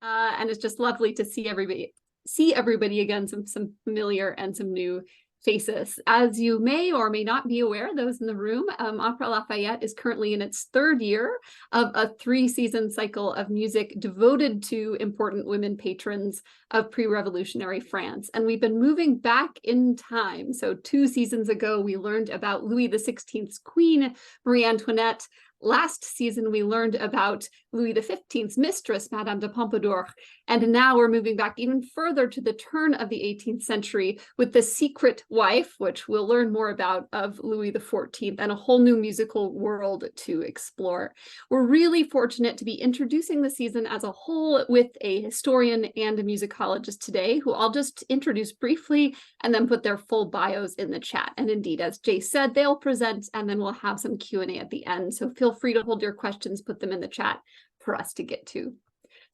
And it's just lovely to see everybody again, some familiar and some new faces. As you may or may not be aware, those in the room, Opera Lafayette is currently in its third year of a 3-season cycle of music devoted to important women patrons of pre-revolutionary France. And we've been moving back in time. So 2 seasons ago, we learned about Louis XVI's queen, Marie Antoinette. Last season, we learned about Louis XV's mistress, Madame de Pompadour. And now we're moving back even further to the turn of the 18th century with the secret wife, which we'll learn more about, of Louis XIV, and a whole new musical world to explore. We're really fortunate to be introducing the season as a whole with a historian and a musicologist today, who I'll just introduce briefly and then put their full bios in the chat. And indeed, as Jay said, they'll present and then we'll have some Q&A at the end. So feel free to hold your questions, put them in the chat for us to get to.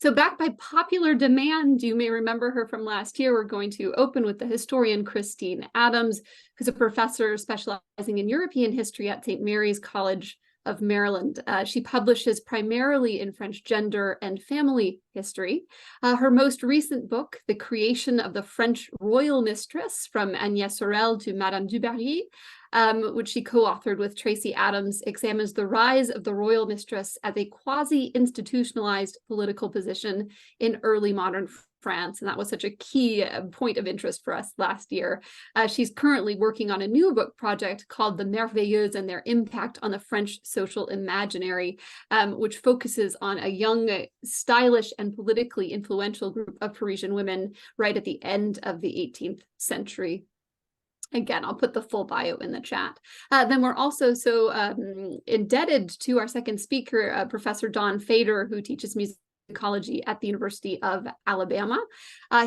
So back by popular demand, you may remember her from last year, we're going to open with the historian Christine Adams, who's a professor specializing in European history at St. Mary's College of Maryland. She publishes primarily in French gender and family history. Her most recent book, The Creation of the French Royal Mistress, From Agnès Sorel to Madame du Barry, which she co-authored with Tracy Adams, examines the rise of the royal mistress as a quasi-institutionalized political position in early modern France. And that was such a key point of interest for us last year. She's currently working on a new book project called The Merveilleuses and Their Impact on the French Social Imaginary, which focuses on a young, stylish, and politically influential group of Parisian women right at the end of the 18th century. Again, I'll put the full bio in the chat. Then we're also so indebted to our second speaker, Professor Don Fader, who teaches musicology at the University of Alabama.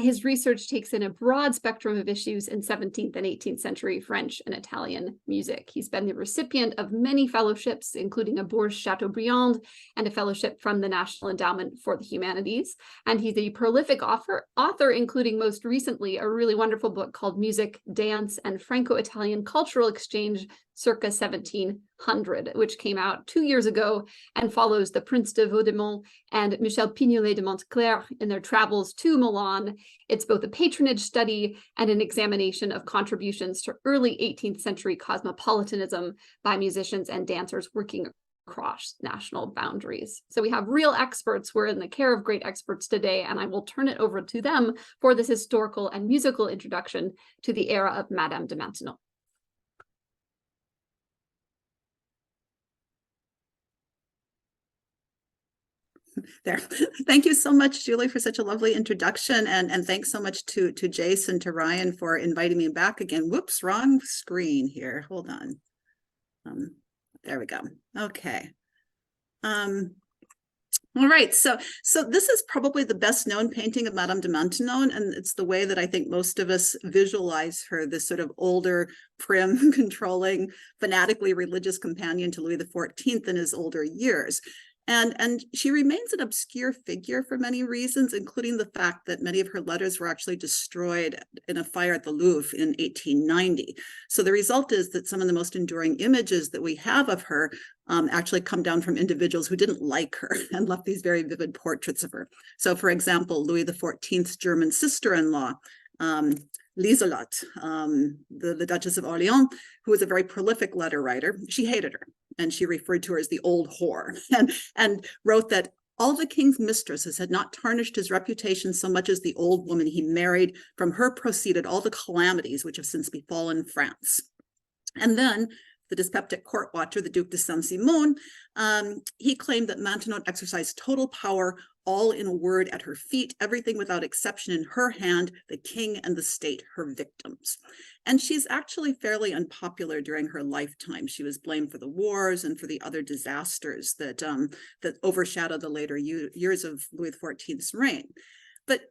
His research takes in a broad spectrum of issues in 17th and 18th century French and Italian music. He's been the recipient of many fellowships, including a Bourse Chateaubriand and a fellowship from the National Endowment for the Humanities. And he's a prolific author, including most recently a really wonderful book called Music, Dance, and Franco-Italian Cultural Exchange circa 1700, which came out 2 years ago and follows the Prince de Vaudémont and Michel Pignolet de Montclair in their travels to Milan. It's both a patronage study and an examination of contributions to early 18th century cosmopolitanism by musicians and dancers working across national boundaries. So we have real experts. We're in the care of great experts today, and I will turn it over to them for this historical and musical introduction to the era of Madame de Maintenon. There. Thank you so much, Julie, for such a lovely introduction. And thanks so much to Jace and to Ryan for inviting me back again. Whoops, wrong screen here. Hold on. There we go. Okay. All right, so this is probably the best known painting of Madame de Maintenon, and it's the way that I think most of us visualize her, this sort of older, prim, controlling, fanatically religious companion to Louis XIV in his older years. And she remains an obscure figure for many reasons, including the fact that many of her letters were actually destroyed in a fire at the Louvre in 1890. So the result is that some of the most enduring images that we have of her actually come down from individuals who didn't like her and left these very vivid portraits of her. So for example, Louis XIV's German sister-in-law, Lieselotte, the Duchess of Orleans, who was a very prolific letter writer, she hated her. And she referred to her as the old whore, and wrote that all the king's mistresses had not tarnished his reputation so much as the old woman he married. From her proceeded all the calamities which have since befallen France. And then the dyspeptic court watcher, the Duc de Saint-Simon, he claimed that Maintenon exercised total power, all in a word, at her feet, everything without exception in her hand, the king and the state, her victims. And she's actually fairly unpopular during her lifetime. She was blamed for the wars and for the other disasters that overshadowed the later years of Louis XIV's reign. But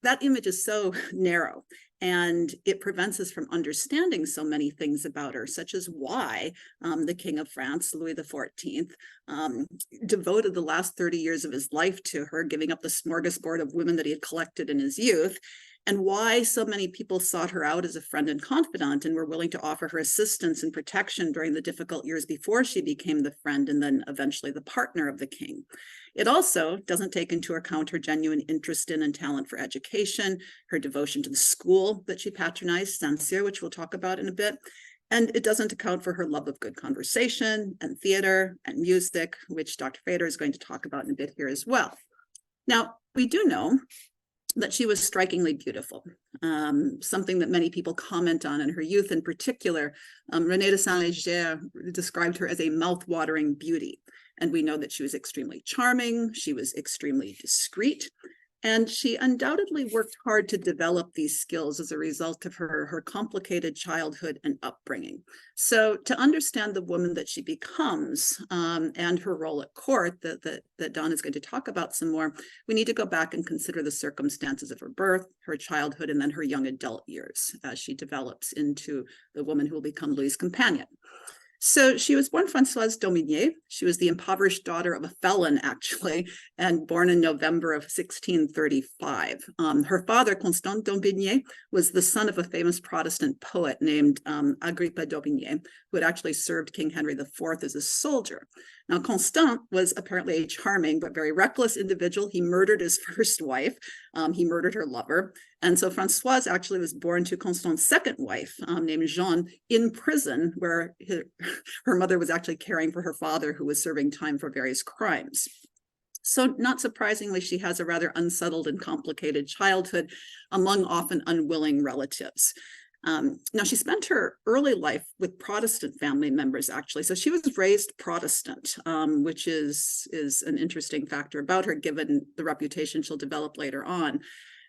that image is so narrow, and it prevents us from understanding so many things about her, such as why the King of France, Louis XIV, devoted the last 30 years of his life to her, giving up the smorgasbord of women that he had collected in his youth, and why so many people sought her out as a friend and confidant and were willing to offer her assistance and protection during the difficult years before she became the friend and then eventually the partner of the king. It also doesn't take into account her genuine interest in and talent for education, her devotion to the school that she patronized, Saint-Cyr, which we'll talk about in a bit. And it doesn't account for her love of good conversation and theater and music, which Dr. Fader is going to talk about in a bit here as well. Now, we do know that she was strikingly beautiful, something that many people comment on in her youth in particular. René de Saint-Léger described her as a mouth-watering beauty. And we know that she was extremely charming, she was extremely discreet, and she undoubtedly worked hard to develop these skills as a result of her complicated childhood and upbringing. So to understand the woman that she becomes and her role at court that Dawn is going to talk about some more, we need to go back and consider the circumstances of her birth, her childhood, and then her young adult years as she develops into the woman who will become Louis's companion. So she was born Françoise Dominier. She was the impoverished daughter of a felon, actually, and born in November of 1635. Her father, Constant Dominier, was the son of a famous Protestant poet named Agrippa d'Aubigné, who had actually served King Henry IV as a soldier. Now, Constant was apparently a charming but very reckless individual. He murdered his first wife. He murdered her lover. And so Françoise actually was born to Constant's second wife, named Jeanne, in prison, where her mother was actually caring for her father, who was serving time for various crimes. So not surprisingly, she has a rather unsettled and complicated childhood among often unwilling relatives. Now, she spent her early life with Protestant family members, actually. So she was raised Protestant, which is an interesting factor about her, given the reputation she'll develop later on.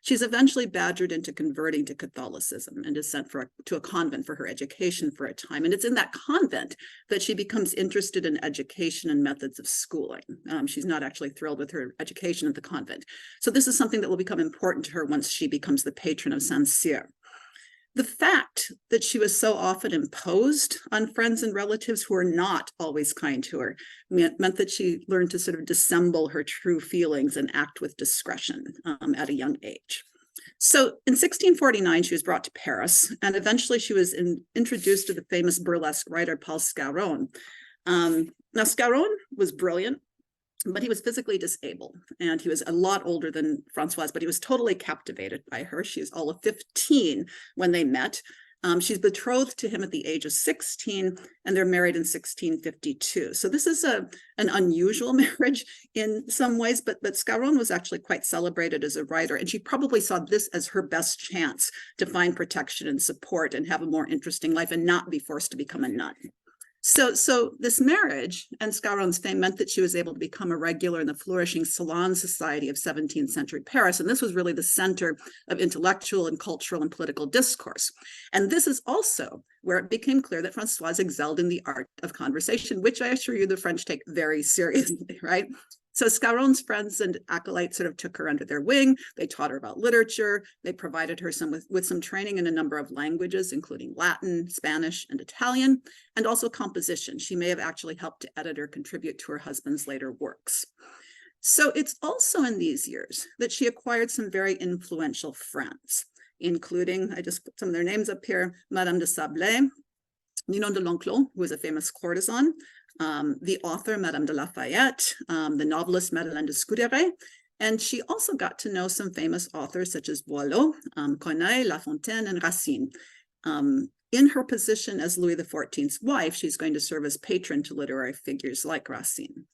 She's eventually badgered into converting to Catholicism and is sent to a convent for her education for a time. And it's in that convent that she becomes interested in education and methods of schooling. She's not actually thrilled with her education at the convent. So this is something that will become important to her once she becomes the patron of Saint-Cyr. The fact that she was so often imposed on friends and relatives who were not always kind to her meant that she learned to sort of dissemble her true feelings and act with discretion at a young age. So in 1649, she was brought to Paris, and eventually she was introduced to the famous burlesque writer Paul Scarron. Now, Scarron was brilliant, but he was physically disabled, and he was a lot older than Françoise, but he was totally captivated by her. She was all of 15 when they met. She's betrothed to him at the age of 16, and they're married in 1652. So this is an unusual marriage in some ways, but Scarron was actually quite celebrated as a writer, and she probably saw this as her best chance to find protection and support and have a more interesting life and not be forced to become a nun. So this marriage and Scarron's fame meant that she was able to become a regular in the flourishing Salon society of 17th century Paris. And this was really the center of intellectual and cultural and political discourse. And this is also where it became clear that Françoise excelled in the art of conversation, which I assure you the French take very seriously, right? So Scarron's friends and acolytes sort of took her under their wing. They taught her about literature. They provided her with some training in a number of languages, including Latin, Spanish, and Italian, and also composition. She may have actually helped to edit or contribute to her husband's later works. So it's also in these years that she acquired some very influential friends, including, I just put some of their names up here, Madame de Sablé, Ninon de L'Enclos, who was a famous courtesan, the author, Madame de Lafayette, the novelist, Madeleine de Scudéry, and she also got to know some famous authors such as Boileau, Corneille, La Fontaine, and Racine. In her position as Louis XIV's wife, she's going to serve as patron to literary figures like Racine.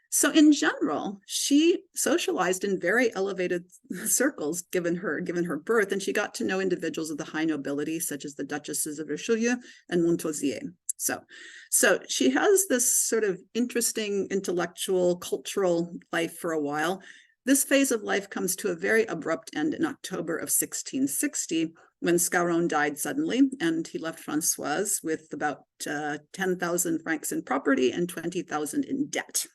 So in general, she socialized in very elevated circles given her birth, and she got to know individuals of the high nobility, such as the Duchesses of Richelieu and Montausier. So she has this sort of interesting intellectual, cultural life for a while. This phase of life comes to a very abrupt end in October of 1660, when Scarron died suddenly, and he left Françoise with about 10,000 francs in property and 20,000 in debt.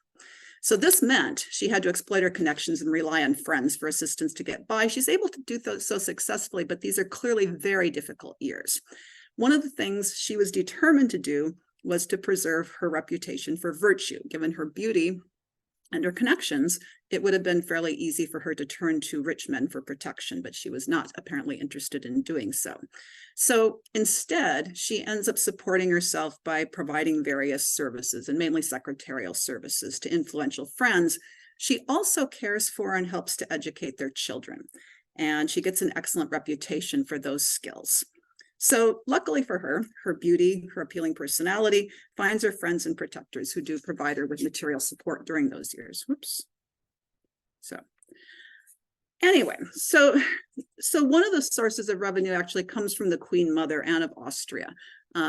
So this meant she had to exploit her connections and rely on friends for assistance to get by. She's able to do so successfully, but these are clearly very difficult years. One of the things she was determined to do was to preserve her reputation for virtue. Given her beauty and her connections, it would have been fairly easy for her to turn to rich men for protection, but she was not apparently interested in doing so. So instead, she ends up supporting herself by providing various services, and mainly secretarial services, to influential friends. She also cares for and helps to educate their children, and she gets an excellent reputation for those skills. So luckily for her, her beauty, her appealing personality finds her friends and protectors who do provide her with material support during those years. Whoops. So anyway, so one of the sources of revenue actually comes from the Queen Mother, Anne of Austria,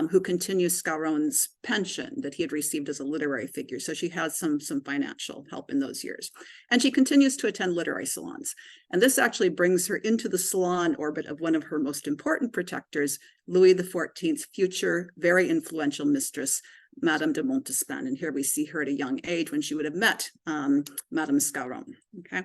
who continues Scarron's pension that he had received as a literary figure. So she has some financial help in those years. And she continues to attend literary salons. And this actually brings her into the salon orbit of one of her most important protectors, Louis XIV's future, very influential mistress, Madame de Maintenon. And here we see her at a young age when she would have met Madame Scarron. Okay,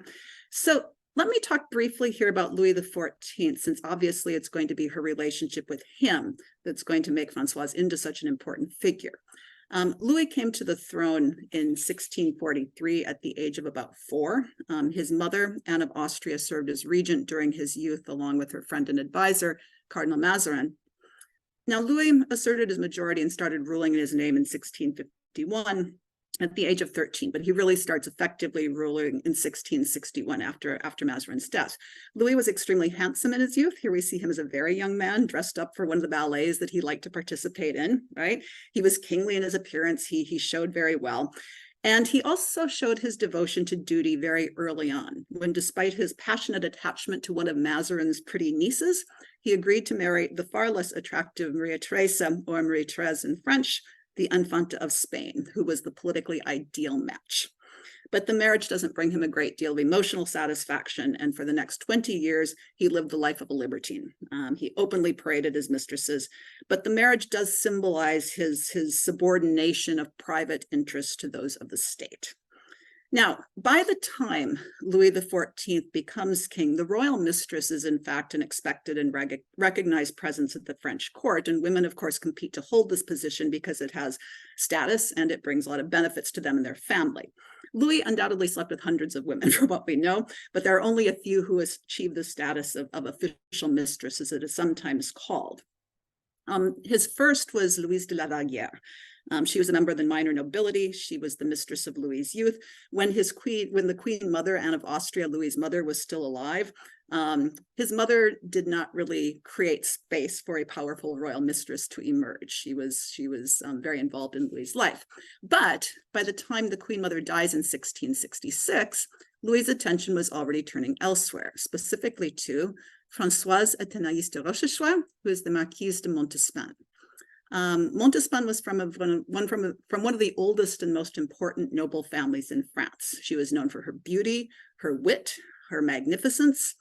so let me talk briefly here about Louis XIV, since obviously it's going to be her relationship with him that's going to make Francoise into such an important figure. Louis came to the throne in 1643 at the age of about 4. His mother, Anne of Austria, served as regent during his youth, along with her friend and advisor, Cardinal Mazarin. Now, Louis asserted his majority and started ruling in his name in 1651. At the age of 13, but he really starts effectively ruling in 1661 after Mazarin's death. Louis was extremely handsome in his youth. Here we see him as a very young man dressed up for one of the ballets that he liked to participate in, right? He was kingly in his appearance. He showed very well. And he also showed his devotion to duty very early on, when despite his passionate attachment to one of Mazarin's pretty nieces, he agreed to marry the far less attractive Maria Theresa, or Marie Therese in French, the Infanta of Spain, who was the politically ideal match. But the marriage doesn't bring him a great deal of emotional satisfaction, and for the next 20 years, he lived the life of a libertine. He openly paraded his mistresses, but the marriage does symbolize his subordination of private interest to those of the state. Now, by the time Louis XIV becomes king, the royal mistress is in fact an expected and recognized presence at the French court, and women, of course, compete to hold this position because it has status and it brings a lot of benefits to them and their family. Louis undoubtedly slept with hundreds of women, for what we know, but there are only a few who achieve the status of official mistress, as it is sometimes called. His first was Louise de la Vallière. She was a member of the minor nobility. She was the mistress of Louis's youth. When the Queen Mother, Anne of Austria, Louis's mother, was still alive, his mother did not really create space for a powerful royal mistress to emerge. She was very involved in Louis's life. But by the time the Queen Mother dies in 1666, Louis's attention was already turning elsewhere, specifically to Françoise Athénaïs de Rochechouart, who is the Marquise de Montespan. Montespan was from one of the oldest and most important noble families in France. She was known for her beauty, her wit, her magnificence.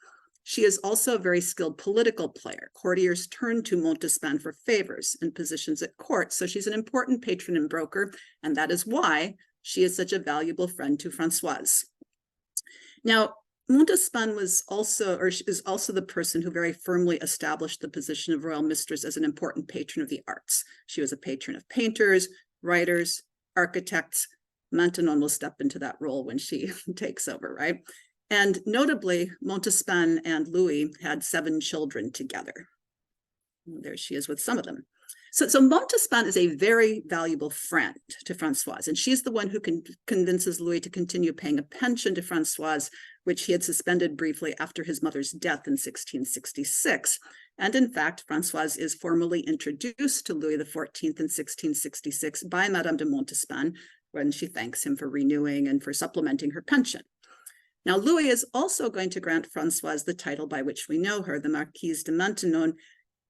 She is also a very skilled political player. Courtiers turn to Montespan for favors and positions at court, so she's an important patron and broker, and that is why she is such a valuable friend to Françoise. Now, Montespan is also the person who very firmly established the position of royal mistress as an important patron of the arts. She was a patron of painters, writers, architects. Maintenon will step into that role when she takes over, right? And notably, Montespan and Louis had 7 children together. There she is with some of them. So Montespan is a very valuable friend to Françoise, and she's the one who convinces Louis to continue paying a pension to Françoise, which he had suspended briefly after his mother's death in 1666. And in fact, Françoise is formally introduced to Louis XIV in 1666 by Madame de Montespan, when she thanks him for renewing and for supplementing her pension. Now, Louis is also going to grant Françoise the title by which we know her, the Marquise de Maintenon,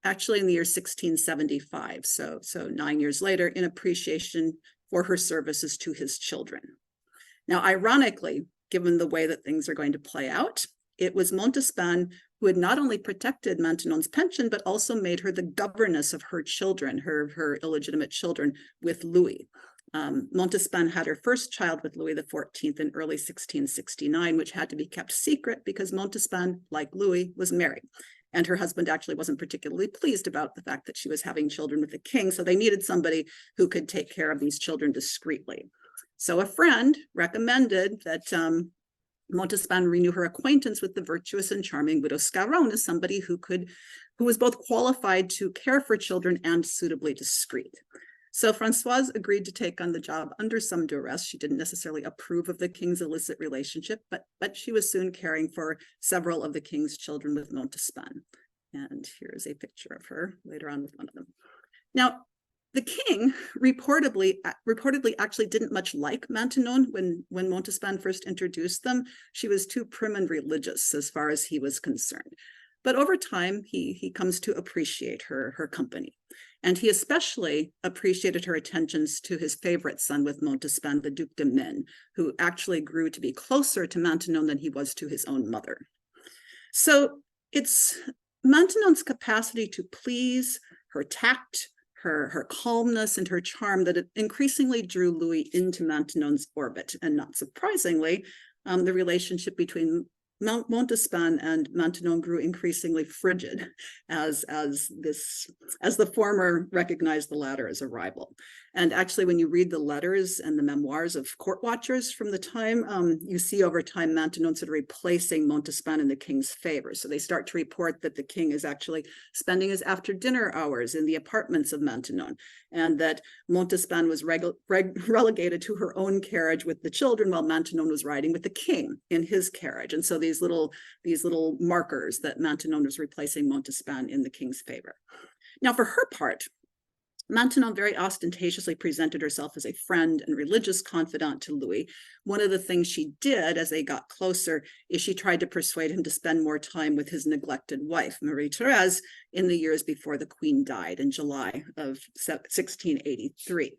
actually in the year 1675, so 9 years later, in appreciation for her services to his children. Now, ironically, given the way that things are going to play out, it was Montespan who had not only protected Maintenon's pension, but also made her the governess of her children, her illegitimate children, with Louis. Montespan had her first child with Louis XIV in early 1669, which had to be kept secret because Montespan, like Louis, was married. And her husband actually wasn't particularly pleased about the fact that she was having children with the king, so they needed somebody who could take care of these children discreetly. So a friend recommended that Montespan renew her acquaintance with the virtuous and charming widow Scarron as somebody who was both qualified to care for children and suitably discreet. So Francoise agreed to take on the job under some duress. She didn't necessarily approve of the king's illicit relationship, but she was soon caring for several of the king's children with Montespan. And here's a picture of her later on with one of them. Now, the king reportedly actually didn't much like Maintenon when Montespan first introduced them. She was too prim and religious as far as he was concerned. But over time, he comes to appreciate her company. And he especially appreciated her attentions to his favorite son with Montespan, the Duc de Min, who actually grew to be closer to Maintenon than he was to his own mother. So it's Maintenon's capacity to please, her tact, her calmness, and her charm that it increasingly drew Louis into Maintenon's orbit. And not surprisingly, the relationship between Montespan and Maintenon grew increasingly frigid as the former recognized the latter as a rival. And actually, when you read the letters and the memoirs of court watchers from the time, you see over time Maintenon sort of replacing Montespan in the king's favor. So they start to report that the king is actually spending his after dinner hours in the apartments of Maintenon, and that Montespan was relegated to her own carriage with the children while Maintenon was riding with the king in his carriage. And so these little markers that Maintenon was replacing Montespan in the king's favor. Now, for her part, Maintenon very ostentatiously presented herself as a friend and religious confidant to Louis. One of the things she did as they got closer is she tried to persuade him to spend more time with his neglected wife, Marie-Thérèse, in the years before the queen died in July of 1683.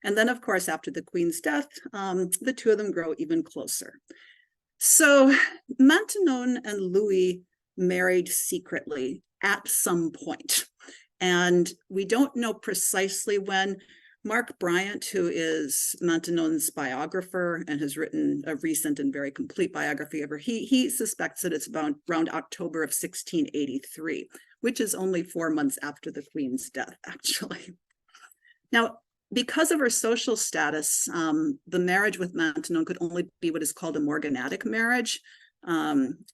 And then, of course, after the queen's death, the two of them grow even closer. So Maintenon and Louis married secretly at some point. And we don't know precisely when. Mark Bryant, who is Maintenon's biographer and has written a recent and very complete biography of her, he suspects that it's about around October of 1683, which is only 4 months after the queen's death, actually. Now, because of her social status, the marriage with Maintenon could only be what is called a morganatic marriage,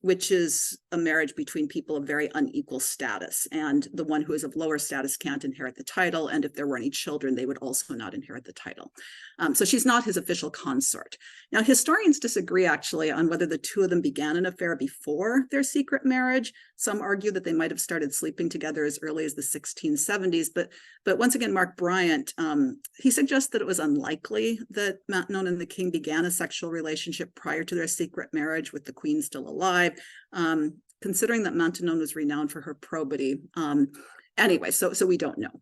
which is a marriage between people of very unequal status, and the one who is of lower status can't inherit the title, and if there were any children, they would also not inherit the title. So she's not his official consort. Now, historians disagree actually on whether the two of them began an affair before their secret marriage. Some argue that they might have started sleeping together as early as the 1670s, but once again, Mark Bryant, he suggests that it was unlikely that Maintenon and the king began a sexual relationship prior to their secret marriage with the queen still alive, considering that Maintenon was renowned for her probity. Anyway, so we don't know.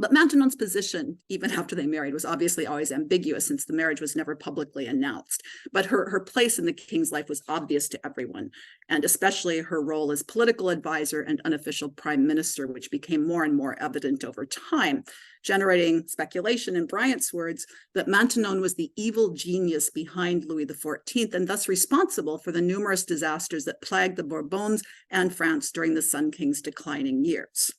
But Maintenon's position, even after they married, was obviously always ambiguous since the marriage was never publicly announced. But her place in the king's life was obvious to everyone, and especially her role as political advisor and unofficial prime minister, which became more and more evident over time, generating speculation, in Bryant's words, that Maintenon was the evil genius behind Louis XIV and thus responsible for the numerous disasters that plagued the Bourbons and France during the Sun King's declining years.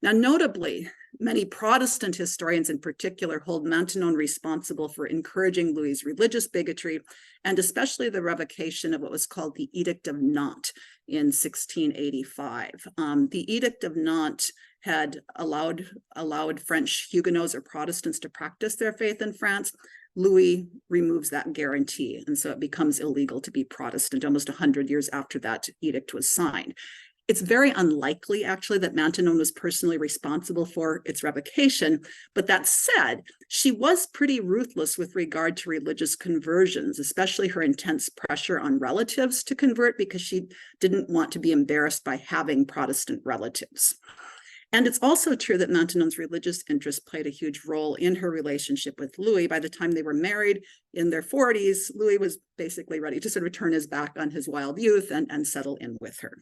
Now, notably, many Protestant historians in particular hold Maintenon responsible for encouraging Louis's religious bigotry, and especially the revocation of what was called the Edict of Nantes in 1685. The Edict of Nantes had allowed French Huguenots or Protestants to practice their faith in France. Louis removes that guarantee, and so it becomes illegal to be Protestant almost 100 years after that edict was signed. It's very unlikely, actually, that Maintenon was personally responsible for its revocation. But that said, she was pretty ruthless with regard to religious conversions, especially her intense pressure on relatives to convert because she didn't want to be embarrassed by having Protestant relatives. And it's also true that Maintenon's religious interest played a huge role in her relationship with Louis. By the time they were married in their 40s, Louis was basically ready to sort of turn his back on his wild youth and settle in with her.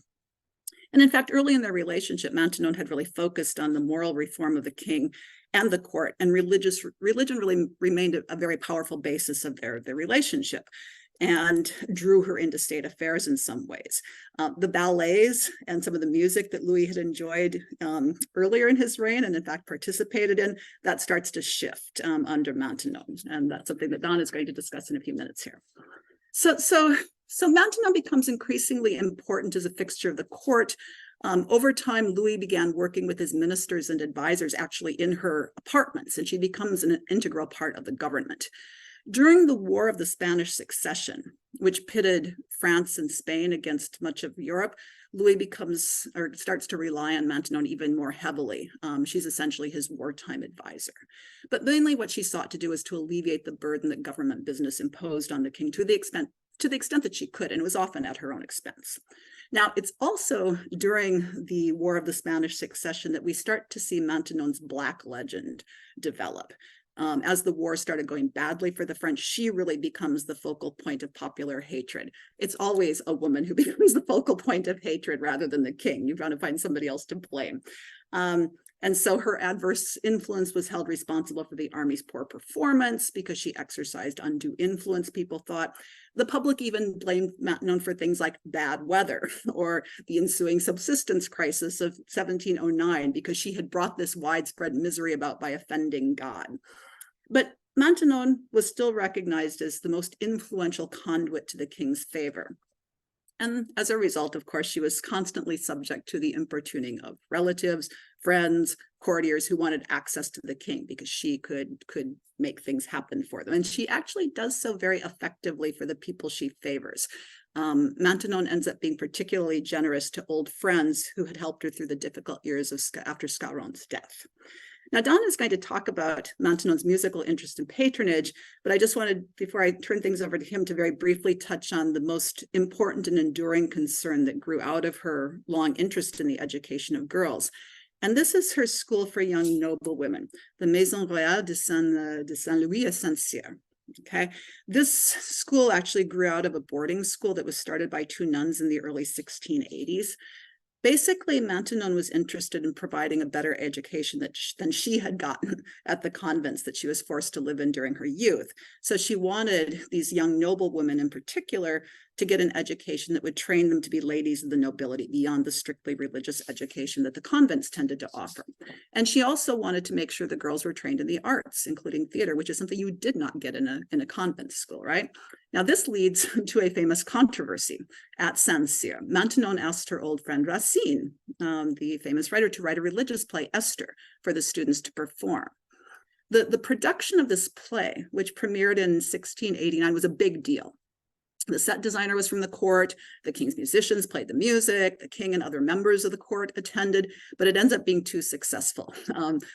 And in fact, early in their relationship, Maintenon had really focused on the moral reform of the king and the court, and religion really remained a very powerful basis of their relationship and drew her into state affairs in some ways. The ballets and some of the music that Louis had enjoyed earlier in his reign and in fact participated in, that starts to shift under Maintenon. And that's something that Don is going to discuss in a few minutes here. So So Maintenon becomes increasingly important as a fixture of the court. Over time, Louis began working with his ministers and advisors actually in her apartments, and she becomes an integral part of the government. During the War of the Spanish Succession, which pitted France and Spain against much of Europe, Louis starts to rely on Maintenon even more heavily. She's essentially his wartime advisor. But mainly what she sought to do is to alleviate the burden that government business imposed on the king to the extent that she could, and it was often at her own expense. Now, it's also during the War of the Spanish Succession that we start to see Maintenon's Black legend develop. As the war started going badly for the French, she really becomes the focal point of popular hatred. It's always a woman who becomes the focal point of hatred rather than the king. You're going to find somebody else to blame. And so her adverse influence was held responsible for the army's poor performance because she exercised undue influence, people thought. The public even blamed Maintenon for things like bad weather or the ensuing subsistence crisis of 1709 because she had brought this widespread misery about by offending God. But Maintenon was still recognized as the most influential conduit to the king's favor. And as a result, of course, she was constantly subject to the importuning of relatives, friends, courtiers who wanted access to the king because she could make things happen for them. And she actually does so very effectively for the people she favors. Maintenon ends up being particularly generous to old friends who had helped her through the difficult years after Scarron's death. Now, Don is going to talk about Maintenon's musical interest and patronage, but I just wanted, before I turn things over to him, to very briefly touch on the most important and enduring concern that grew out of her long interest in the education of girls. And this is her school for young noble women, the Maison Royale de Saint-Louis à Saint-Cyr. Okay, this school actually grew out of a boarding school that was started by two nuns in the early 1680s. Basically, Maintenon was interested in providing a better education than she had gotten at the convents that she was forced to live in during her youth. So she wanted these young noblewomen in particular to get an education that would train them to be ladies of the nobility beyond the strictly religious education that the convents tended to offer. And she also wanted to make sure the girls were trained in the arts, including theater, which is something you did not get in a convent school, right? Now, this leads to a famous controversy at Saint-Cyr. Maintenon asked her old friend Racine, the famous writer, to write a religious play, Esther, for the students to perform. The production of this play, which premiered in 1689, was a big deal. The set designer was from the court, the king's musicians played the music, the king and other members of the court attended, but it ends up being too successful.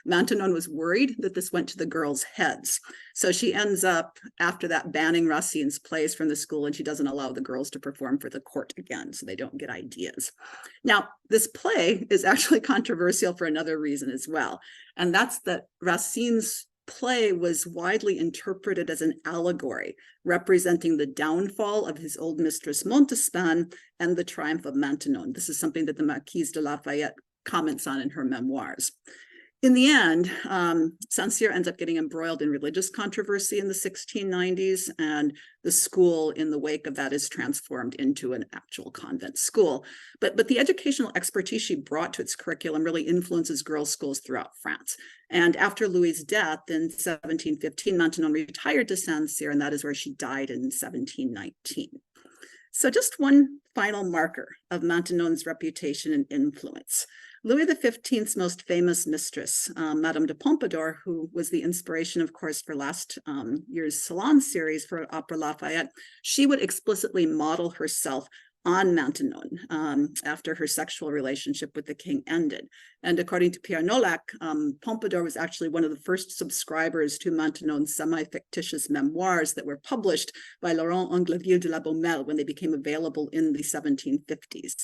Maintenon was worried that this went to the girls' heads. So she ends up, after that, banning Racine's plays from the school, and she doesn't allow the girls to perform for the court again, so they don't get ideas. Now, this play is actually controversial for another reason as well, and that's that Racine's play was widely interpreted as an allegory representing the downfall of his old mistress Montespan and the triumph of Maintenon. This is something that the Marquise de Lafayette comments on in her memoirs. In the end, Saint-Cyr ends up getting embroiled in religious controversy in the 1690s, and the school in the wake of that is transformed into an actual convent school. But the educational expertise she brought to its curriculum really influences girls' schools throughout France. And after Louis's death in 1715, Maintenon retired to Saint-Cyr, and that is where she died in 1719. So just one final marker of Maintenon's reputation and influence. Louis XV's most famous mistress, Madame de Pompadour, who was the inspiration, of course, for last year's Salon series for Opera Lafayette, she would explicitly model herself on Maintenon after her sexual relationship with the king ended. And according to Pierre Nolak, Pompadour was actually one of the first subscribers to Maintenon's semi-fictitious memoirs that were published by Laurent Angleville de la Beaumelle when they became available in the 1750s.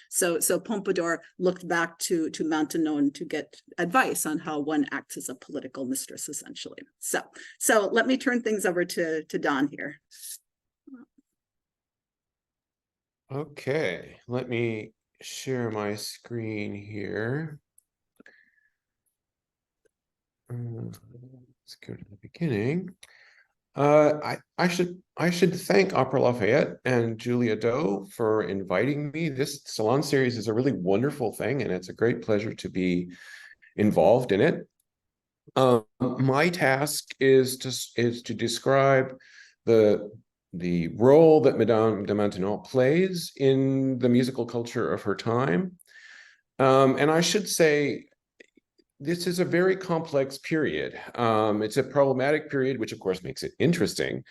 So Pompadour looked back to Maintenon to get advice on how one acts as a political mistress, essentially. So let me turn things over to Don here. Okay, let me share my screen here. Let's go to the beginning. I should thank Opera Lafayette and Julia Doe for inviting me. This Salon series is a really wonderful thing, and it's a great pleasure to be involved in it. My task is to describe the the role that Madame de Maintenon plays in the musical culture of her time. And I should say, this is a very complex period. It's a problematic period, which of course makes it interesting.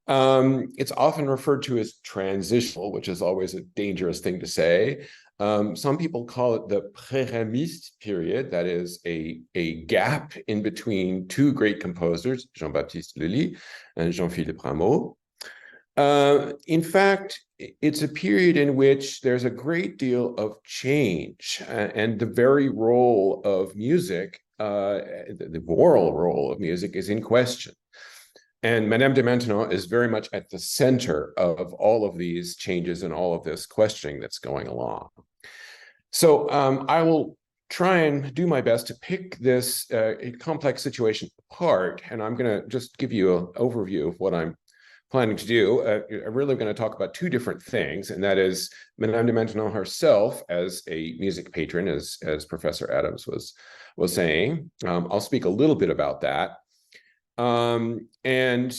It's often referred to as transitional, which is always a dangerous thing to say. Some people call it the pré-rémiste period, that is a gap in between two great composers, Jean-Baptiste Lully and Jean-Philippe Rameau. In fact, it's a period in which there's a great deal of change, and the very role of music, the moral role of music, is in question. And Madame de Maintenon is very much at the center of all of these changes and all of this questioning that's going along. So I will try and do my best to pick this complex situation apart, and I'm going to just give you an overview of what I'm planning to do. I'm really going to talk about two different things, and that is Madame de Maintenon herself as a music patron, as Professor Adams was saying. I'll speak a little bit about that. And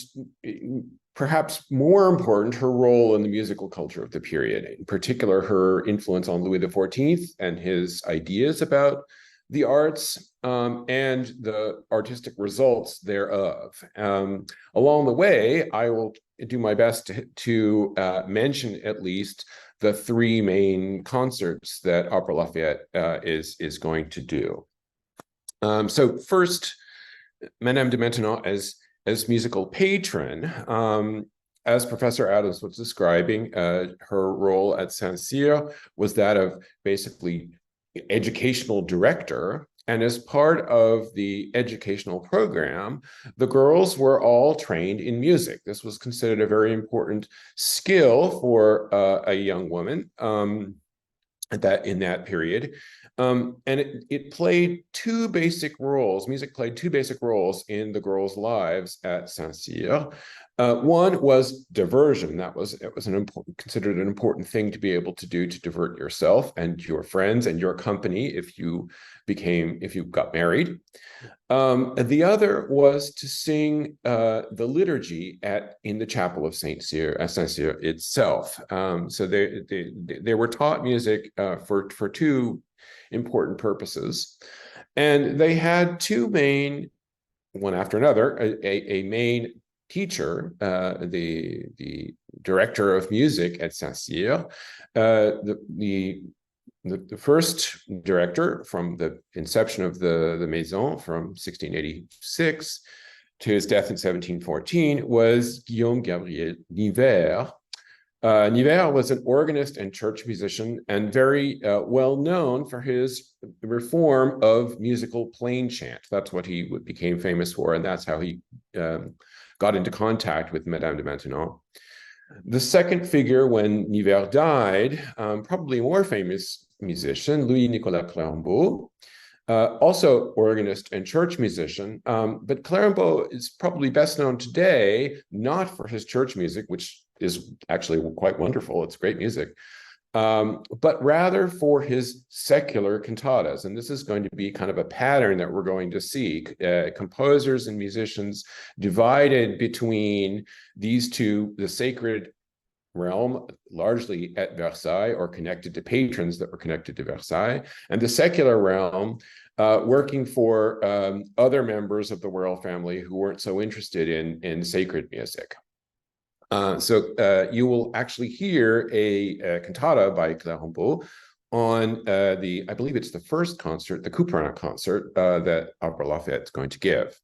perhaps more important, her role in the musical culture of the period, in particular, her influence on Louis XIV and his ideas about the arts, and the artistic results thereof. Along the way, I will do my best to mention at least the three main concerts that Opera Lafayette is going to do. So first, Madame de Maintenon as musical patron. As Professor Adams was describing, her role at Saint-Cyr was that of basically educational director. And as part of the educational program, the girls were all trained in music. This was considered a very important skill for a young woman in that period. And it played two basic roles. Music played two basic roles in the girls' lives at Saint-Cyr. One was diversion. It was considered an important thing to be able to do to divert yourself and your friends and your company if you got married. The other was to sing the liturgy in the chapel of Saint-Cyr itself. So they were taught music for two important purposes, and they had two main, one after another, a main teacher, the director of music at Saint-Cyr. The first director from the inception of the Maison from 1686 to his death in 1714 was Guillaume Gabriel Nivert. Nivert was an organist and church musician and very well known for his reform of musical plain chant. That's what he became famous for, and that's how he got into contact with Madame de Maintenon. The second figure, when Nivert died, probably a more famous musician, Louis-Nicolas Clérambault, also organist and church musician, but Clérambault is probably best known today not for his church music, which is actually quite wonderful, it's great music, but rather for his secular cantatas. And this is going to be kind of a pattern that we're going to see. Composers and musicians divided between these two, the sacred realm, largely at Versailles or connected to patrons that were connected to Versailles, and the secular realm, working for other members of the royal family who weren't so interested in sacred music. So you will actually hear a cantata by Clérambault on I believe it's the first concert, the Couperin concert that Opera Lafayette is going to give.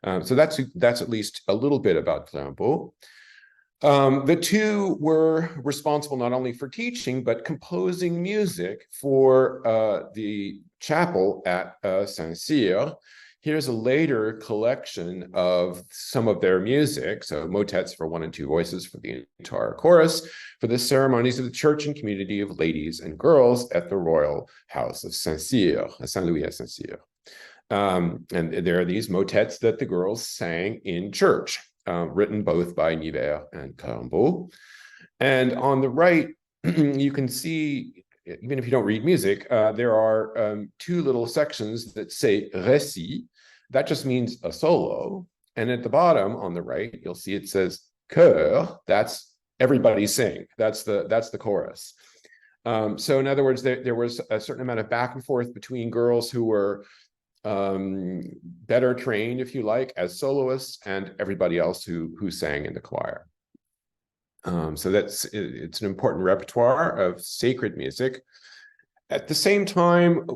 So that's at least a little bit about Clérambault. The two were responsible not only for teaching, but composing music for the chapel at Saint-Cyr. Here's a later collection of some of their music, so motets for one and two voices for the entire chorus, for the ceremonies of the church and community of ladies and girls at the royal house of Saint-Cyr, Saint-Louis at Saint-Cyr. And there are these motets that the girls sang in church, written both by Nivert and Clérambault. And on the right, you can see, even if you don't read music, there are two little sections that say récit. That just means a solo. And at the bottom on the right, you'll see it says chœur, that's everybody sing. That's the chorus. So in other words, there was a certain amount of back and forth between girls who were better trained, if you like, as soloists, and everybody else who sang in the choir. So it's an important repertoire of sacred music. At the same time,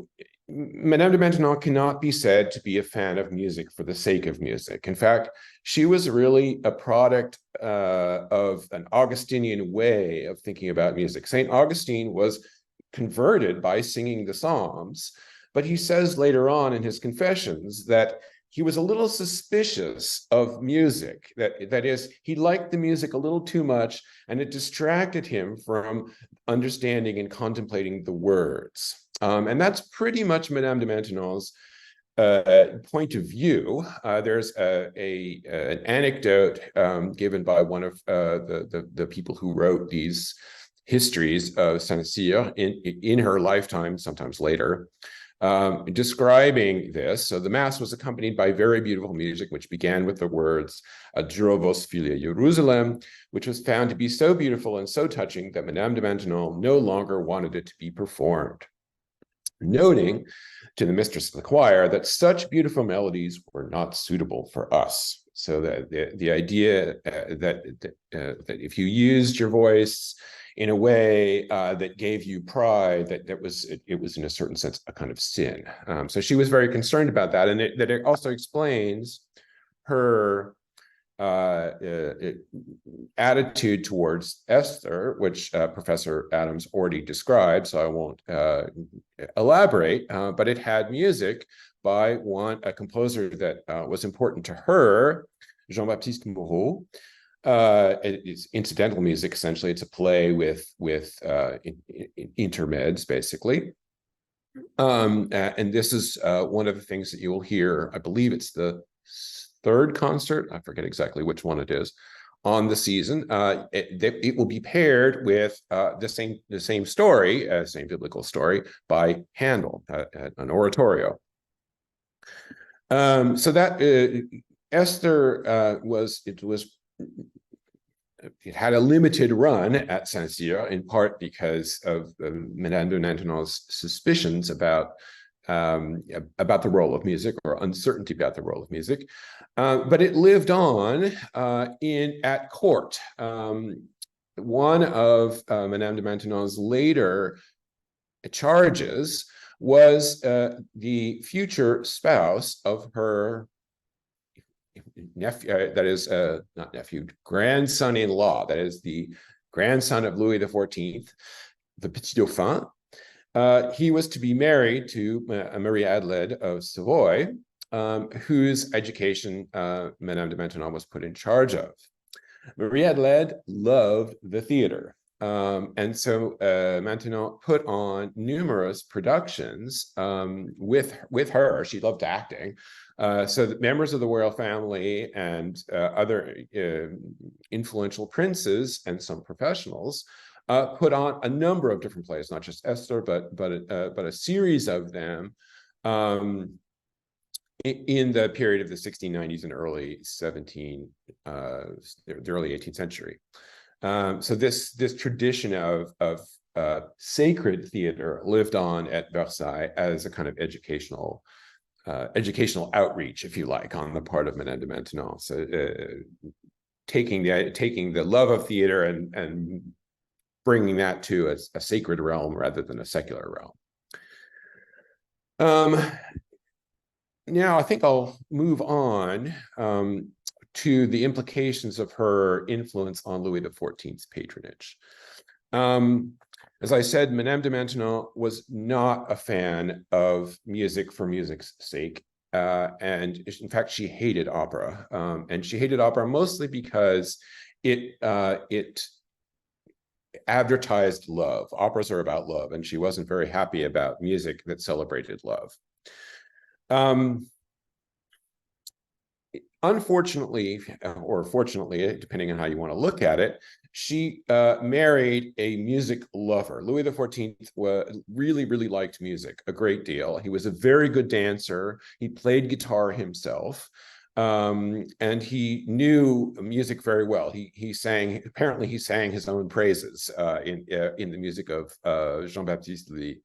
Madame de Maintenon cannot be said to be a fan of music for the sake of music. In fact, she was really a product of an Augustinian way of thinking about music. St. Augustine was converted by singing the Psalms, but he says later on in his Confessions that he was a little suspicious of music. That is, he liked the music a little too much, and it distracted him from understanding and contemplating the words. And that's pretty much Madame de Maintenon's point of view. There's an anecdote given by one of the people who wrote these histories of Saint-Cyr in her lifetime, sometimes later, describing this. So the Mass was accompanied by very beautiful music, which began with the words Adjuro vos filia Jerusalem, which was found to be so beautiful and so touching that Madame de Maintenon no longer wanted it to be performed, noting to the mistress of the choir that such beautiful melodies were not suitable for us. So that the idea that if you used your voice in a way that gave you pride, it was in a certain sense a kind of sin. So she was very concerned about that, and it also explains her attitude towards Esther, which Professor Adams already described, so I won't elaborate, but it had music by a composer that was important to her, Jean-Baptiste Moreau. It's incidental music, essentially. It's a play with intermeds, basically. And this is one of the things that you will hear. I believe it's the third concert, I forget exactly which one it is, on the season. It will be paired with the same story, same biblical story, by Handel, an oratorio. So that Esther it had a limited run at Saint-Cyr, in part because of Madame de Maintenon's suspicions about the role of music, or uncertainty about the role of music. But it lived on at court. One of Madame de Maintenon's later charges was the future spouse of her nephew, that is not nephew, grandson-in-law, that is the grandson of Louis XIV, the Petit Dauphin. He was to be married to Marie Adelaide of Savoy, whose education Madame de Maintenon was put in charge of. Marie Adelaide loved the theater. And so Maintenon put on numerous productions with her. She loved acting. So that members of the royal family and other influential princes and some professionals put on a number of different plays, not just Esther, but a series of them in the period of the 1690s and early the early 18th century. So this tradition of sacred theater lived on at Versailles as a kind of educational outreach, if you like, on the part of Madame de Maintenon. So taking the love of theater and bringing that to a sacred realm rather than a secular realm. Now I think I'll move on to the implications of her influence on Louis XIV's patronage. As I said, Madame de Maintenon was not a fan of music for music's sake. And in fact, she hated opera. And she hated opera mostly because it advertised love. Operas are about love, and she wasn't very happy about music that celebrated love. Unfortunately, or fortunately, depending on how you want to look at it, she married a music lover. Louis XIV really, really liked music a great deal. He was a very good dancer. He played guitar himself. And he knew music very well. Apparently he sang his own praises in the music of Jean-Baptiste Lully.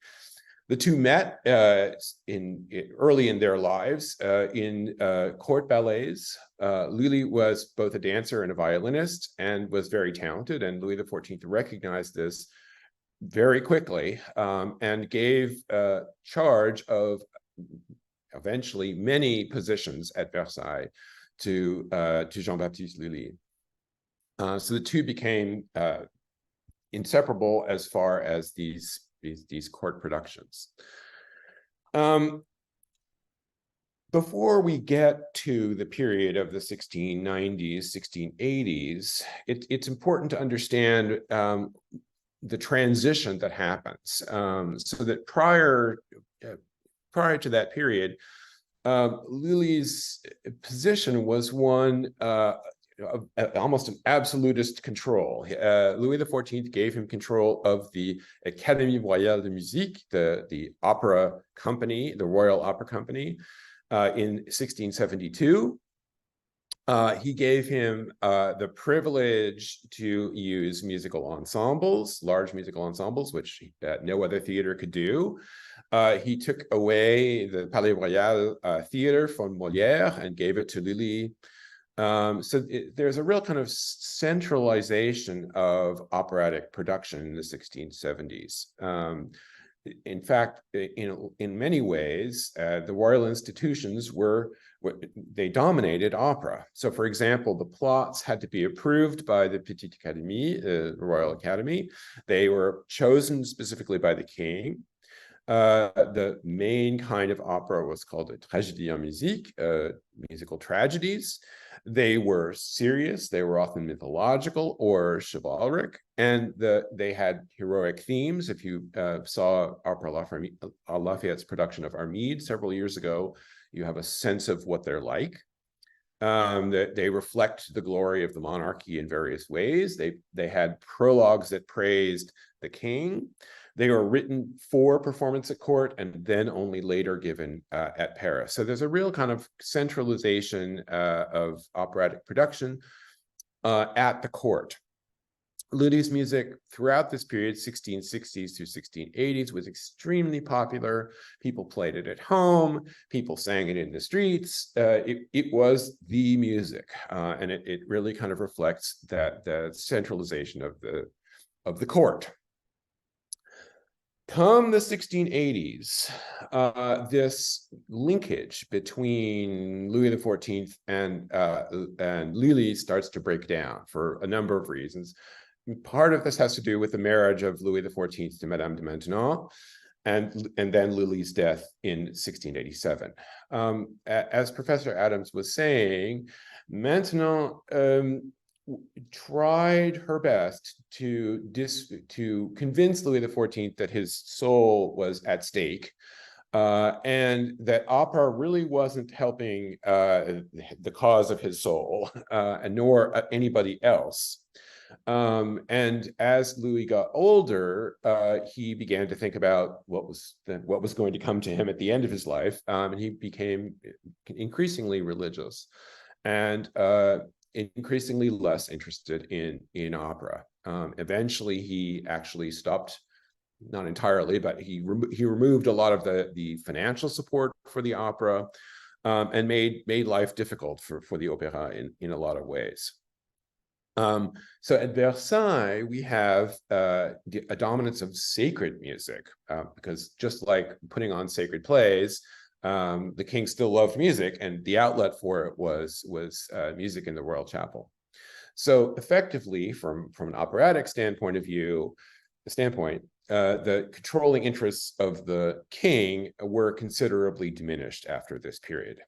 The two met early in their lives in court ballets. Lully was both a dancer and a violinist and was very talented, and Louis XIV recognized this very quickly and gave charge of eventually many positions at Versailles to Jean-Baptiste Lully. So the two became inseparable as far as these court productions. Before we get to the period of the 1690s, 1680s, it's important to understand the transition that happens. So that prior to that period, Lully's position was one almost an absolutist control. Louis XIV gave him control of the Académie Royale de Musique, the opera company, the Royal Opera Company, in 1672. He gave him the privilege to use musical ensembles, large musical ensembles, which no other theater could do. He took away the Palais Royal theater from Molière and gave it to Lully. So there's a real kind of centralization of operatic production in the 1670s. In fact, in many ways, the royal institutions they dominated opera. So, for example, the plots had to be approved by the Petite Académie, the Royal Academy. They were chosen specifically by the king. The main kind of opera was called a tragédie en musique, musical tragedies. They were serious, they were often mythological or chivalric, and they had heroic themes. If you saw Opera Lafayette's production of Armide several years ago, you have a sense of what they're like. They reflect the glory of the monarchy in various ways. They had prologues that praised the king. They were written for performance at court and then only later given at Paris. So there's a real kind of centralization of operatic production at the court. Lully's music throughout this period, 1660s through 1680s, was extremely popular. People played it at home. People sang it in the streets. It was the music, and it really kind of reflects the centralization of the court. Come the 1680s, this linkage between Louis XIV and Lully starts to break down for a number of reasons. Part of this has to do with the marriage of Louis XIV to Madame de Maintenon, and then Lully's death in 1687. As Professor Adams was saying, Maintenon tried her best to convince Louis XIV that his soul was at stake, and that opera really wasn't helping the cause of his soul, nor anybody else. And as Louis got older, he began to think about what was going to come to him at the end of his life, and he became increasingly religious and increasingly less interested in opera. Eventually, he actually stopped, not entirely, but he removed a lot of the financial support for the opera, and made life difficult for the opera in a lot of ways. So at Versailles, we have a dominance of sacred music, because just like putting on sacred plays, the king still loved music, and the outlet for it was music in the royal chapel. So effectively, from an operatic standpoint, the controlling interests of the king were considerably diminished after this period.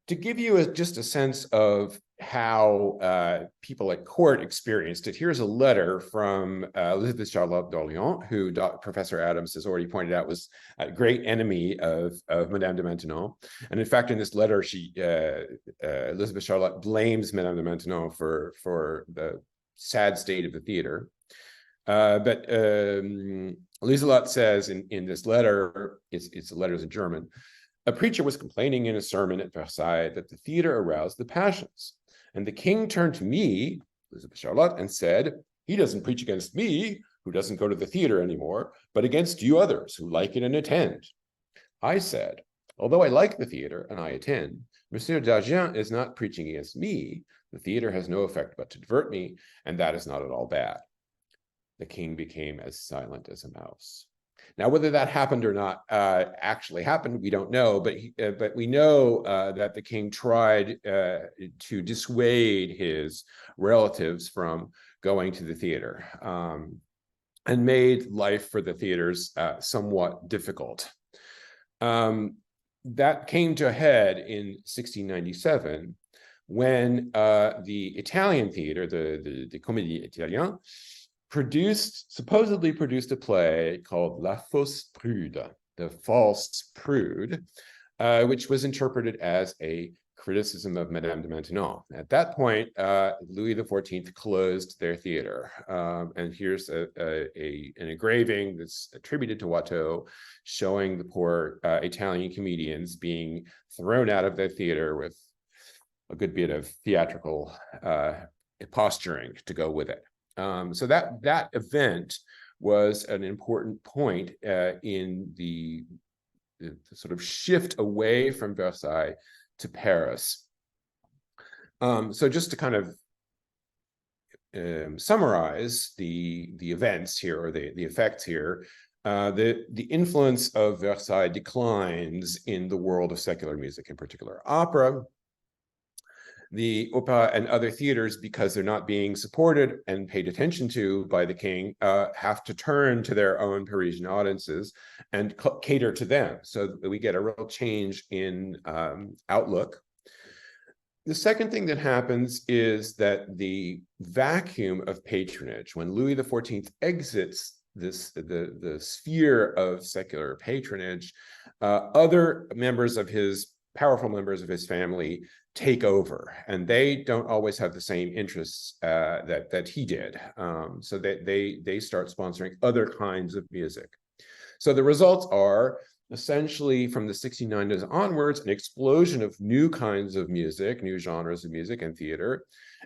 To give you just a sense of how people at court experienced it, here's a letter from Elizabeth Charlotte d'Orléans, who Professor Adams has already pointed out was a great enemy of Madame de Maintenon. And in fact, in this letter, Elizabeth Charlotte blames Madame de Maintenon for the sad state of the theater. But Lieselot says in this letter, it's the letters in German, A preacher was complaining in a sermon at Versailles that the theater aroused the passions. And the king turned to me, Elizabeth Charlotte, and said, he doesn't preach against me, who doesn't go to the theater anymore, but against you others who like it and attend. I said, although I like the theater and I attend, Monsieur d'Argens is not preaching against me. The theater has no effect but to divert me, and that is not at all bad. The king became as silent as a mouse. Now, whether that happened or not actually happened, we don't know, but we know that the king tried to dissuade his relatives from going to the theater and made life for the theaters somewhat difficult. That came to a head in 1697 when the Italian theater, the Comédie Italienne, supposedly produced a play called La Fausse Prude, the False Prude, which was interpreted as a criticism of Madame de Maintenon. At that point, Louis XIV closed their theater. And here's an engraving that's attributed to Watteau, showing the poor Italian comedians being thrown out of their theater with a good bit of theatrical posturing to go with it. So that event was an important point in the sort of shift away from Versailles to Paris. So just to kind of summarize the events here, or the effects here, the influence of Versailles declines in the world of secular music, in particular opera. The opera and other theaters, because they're not being supported and paid attention to by the king, have to turn to their own Parisian audiences and cater to them. So we get a real change in outlook. The second thing that happens is that the vacuum of patronage, when Louis XIV exits the sphere of secular patronage, other powerful members of his family take over, and they don't always have the same interests that he did. So they start sponsoring other kinds of music. So the results are essentially, from the 1690s onwards, an explosion of new kinds of music, new genres of music and theater,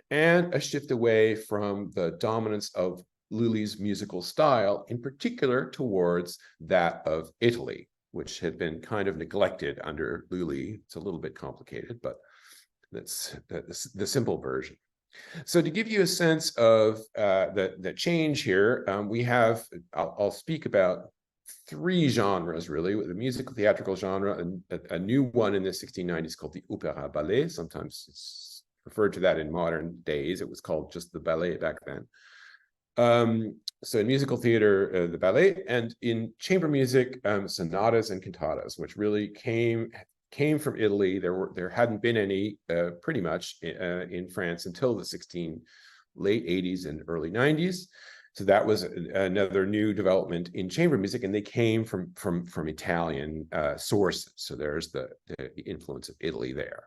and a shift away from the dominance of Lully's musical style, in particular towards that of Italy, which had been kind of neglected under Lully. It's a little bit complicated, but that's the simple version. So to give you a sense of the change here, we have, I'll speak about three genres, really, the musical theatrical genre, and a new one in the 1690s called the opera ballet. Sometimes it's referred to that in modern days. It was called just the ballet back then. So in musical theater, the ballet, and in chamber music, sonatas and cantatas, which really came from Italy. There hadn't been any pretty much in France until the late 80s and early 90s. So that was another new development in chamber music, and they came from Italian sources. So there's the influence of Italy there.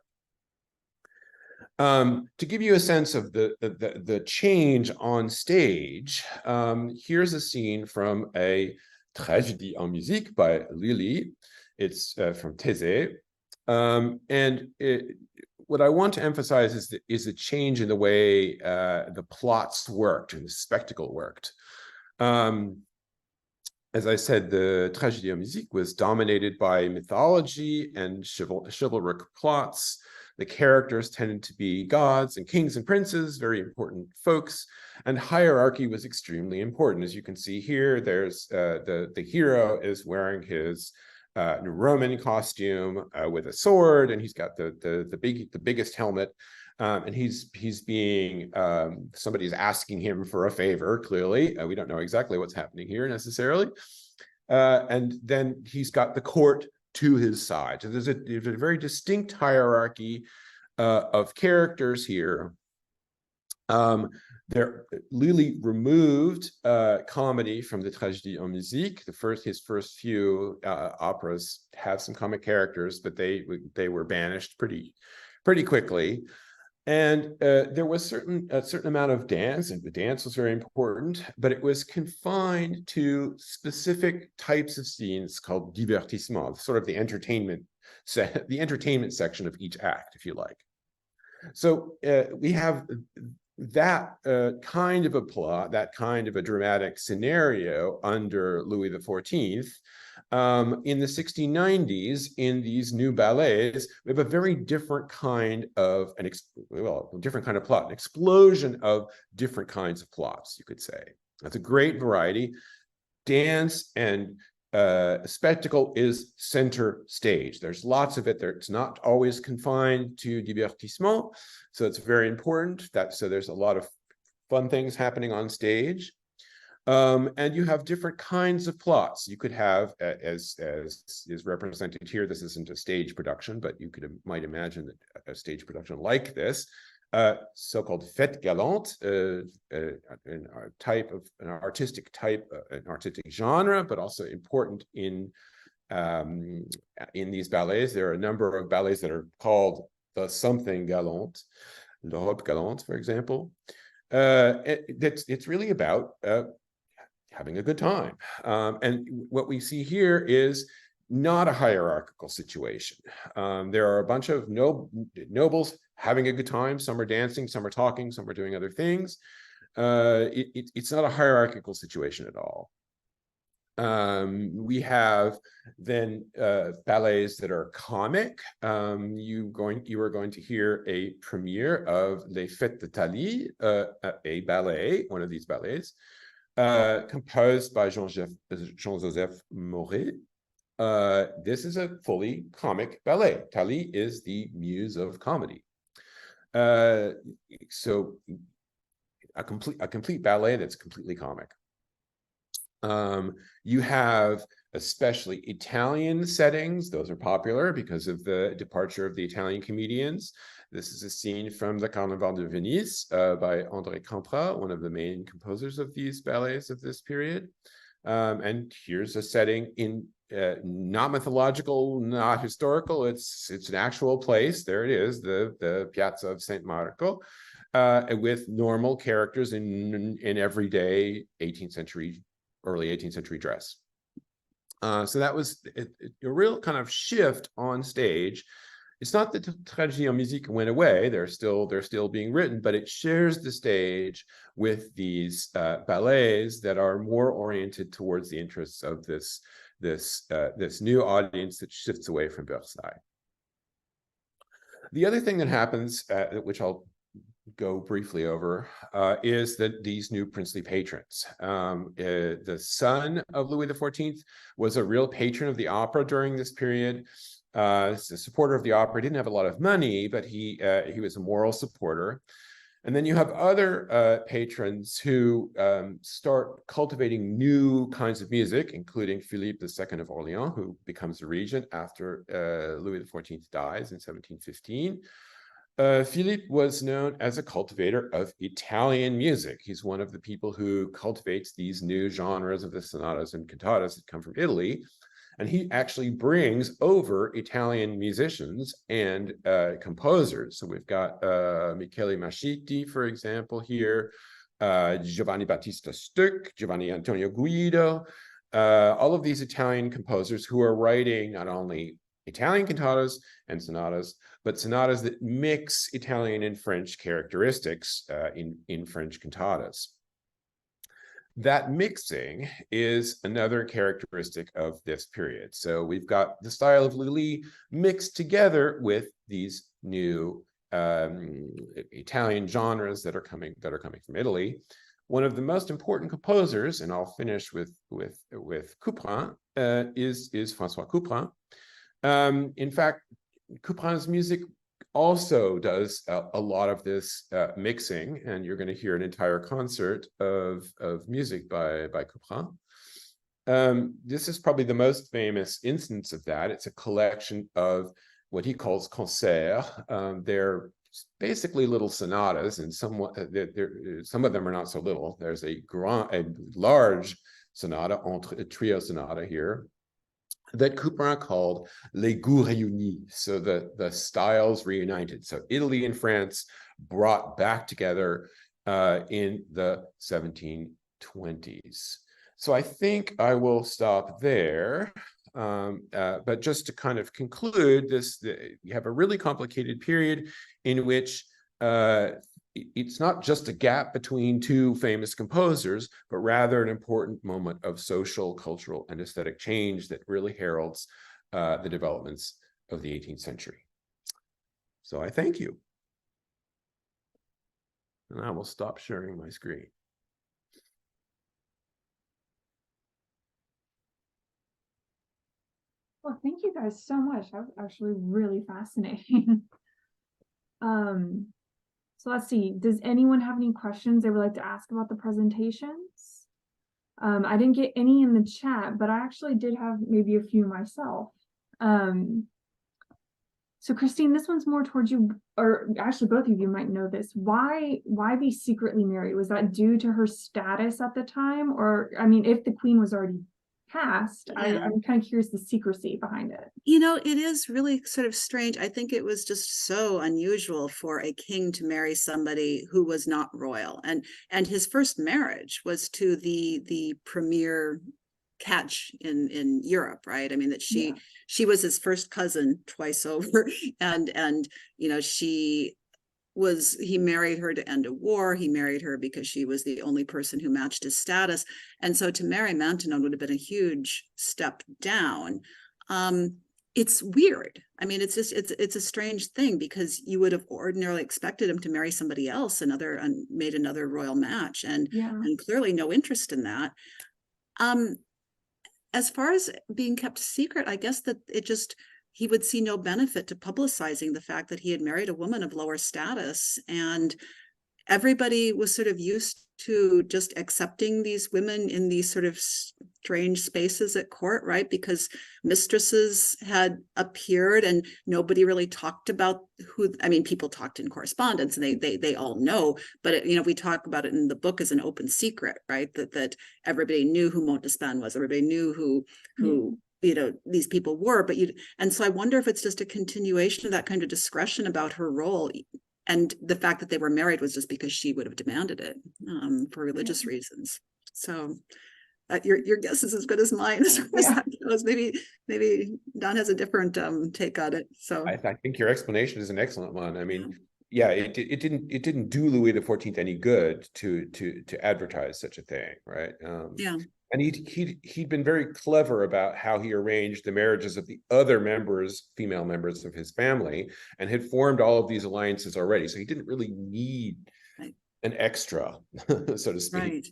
To give you a sense of the change on stage, here's a scene from a tragédie en musique by Lully. It's from Thésée. What I want to emphasize is the change in the way the plots worked and the spectacle worked. As I said, the tragédie en musique was dominated by mythology and chivalric plots. The characters tended to be gods and kings and princes, very important folks, and hierarchy was extremely important. As you can see here, there's the hero is wearing his Roman costume with a sword, and he's got the biggest helmet, and he's being somebody's asking him for a favor. Clearly, we don't know exactly what's happening here necessarily, and then he's got the court to his side. So there's a very distinct hierarchy of characters here. Lully removed comedy from the tragédie en musique. His first few operas have some comic characters, but they were banished pretty quickly. And there was a certain amount of dance, and the dance was very important, but it was confined to specific types of scenes called divertissement, sort of the entertainment the entertainment section of each act, if you like. So we have that kind of a plot, that kind of a dramatic scenario under Louis XIV. In the 1690s, in these new ballets, we have a very different kind of different kind of plot, an explosion of different kinds of plots, you could say. That's a great variety. Dance and spectacle is center stage. There's lots of it there. It's not always confined to divertissement, so it's very important that so there's a lot of fun things happening on stage. And you have different kinds of plots. You could have, as is represented here, this isn't a stage production, but you might imagine that a stage production like this, so-called fête galante, an artistic type, an artistic genre, but also important in these ballets. There are a number of ballets that are called the something galante, l'Europe galante, for example. It's really about having a good time. And what we see here is not a hierarchical situation. There are a bunch of nobles having a good time. Some are dancing, some are talking, some are doing other things. It's not a hierarchical situation at all. We have then ballets that are comic. You are going to hear a premiere of Les Fêtes de Thalie, a ballet, one of these ballets, composed by Jean-Joseph Mauret. This is a fully comic ballet. Thalie is the muse of comedy. So a complete ballet that's completely comic. You have especially Italian settings. Those are popular because of the departure of the Italian comedians. This is a scene from the Carnaval de Venise by André Campra, one of the main composers of these ballets of this period. And here's a setting in not mythological, not historical. It's an actual place. There it is, the Piazza of Saint Marco, with normal characters in everyday 18th century, early 18th century dress. So that was a real kind of shift on stage. It's not that the tragédie en musique went away. They're still being written, but it shares the stage with these ballets that are more oriented towards the interests of this new audience that shifts away from Versailles. The other thing that happens, which I'll go briefly over, is that these new princely patrons. The son of Louis XIV was a real patron of the opera during this period. He's a supporter of the opera. He didn't have a lot of money, but he was a moral supporter. And then you have other patrons who start cultivating new kinds of music, including Philippe II of Orleans, who becomes a regent after Louis XIV dies in 1715. Philippe was known as a cultivator of Italian music. He's one of the people who cultivates these new genres of the sonatas and cantatas that come from Italy. And he actually brings over Italian musicians and composers. So we've got Michele Mascitti, for example, here, Giovanni Battista Stuck, Giovanni Antonio Guido, all of these Italian composers who are writing not only Italian cantatas and sonatas, but sonatas that mix Italian and French characteristics in French cantatas. That mixing is another characteristic of this period. So we've got the style of Lully mixed together with these new Italian genres that are coming from Italy. One of the most important composers, and I'll finish with Couperin, is François Couperin. In fact, Couperin's music also does a lot of this mixing, and you're going to hear an entire concert of music by Couperin. This is probably the most famous instance of that. It's a collection of what he calls concerts. They're basically little sonatas, and some of them are not so little. There's a large sonata, a trio sonata here, that Couperin called Les Goûts Réunis, so the styles reunited. So Italy and France brought back together in the 1720s. So I think I will stop there. But just to kind of conclude this, you have a really complicated period in which it's not just a gap between two famous composers, but rather an important moment of social, cultural, and aesthetic change that really heralds the developments of the 18th century. So I thank you. And I will stop sharing my screen. Well, thank you guys so much. That was actually really fascinating. So let's see. Does anyone have any questions they would like to ask about the presentations? I didn't get any in the chat, but I actually did have maybe a few myself. So Christine, this one's more towards you, or actually both of you might know this. Why be secretly married? Was that due to her status at the time? Or, I mean, if the queen was already passed, Yeah. I'm kind of curious the secrecy behind it. You know, it is really sort of strange. I think it was just so unusual for a king to marry somebody who was not royal. And his first marriage was to the premier catch in Europe, right? I mean, that she was his first cousin twice over, and you know, he married her to end a war. He married her because she was the only person who matched his status. And so to marry Maintenon would have been a huge step down. It's weird. I mean, it's a strange thing, because you would have ordinarily expected him to marry somebody else, and made another royal match, and clearly no interest in that. As far as being kept secret, I guess that he would see no benefit to publicizing the fact that he had married a woman of lower status, and everybody was sort of used to just accepting these women in these sort of strange spaces at court, right? Because mistresses had appeared and nobody really talked about I mean, people talked in correspondence and they all know, but you know, we talk about it in the book as an open secret, right? That everybody knew who Montespan was, everybody knew who you know, these people were, and so I wonder if it's just a continuation of that kind of discretion about her role. And the fact that they were married was just because she would have demanded it for religious reasons. So your guess is as good as mine as far as that goes. Maybe Don has a different take on it. So I think your explanation is an excellent one. I mean, it didn't do Louis XIV any good to advertise such a thing, right? And he'd been very clever about how he arranged the marriages of the other female members of his family, and had formed all of these alliances already. So he didn't really need an extra, so to speak. Right.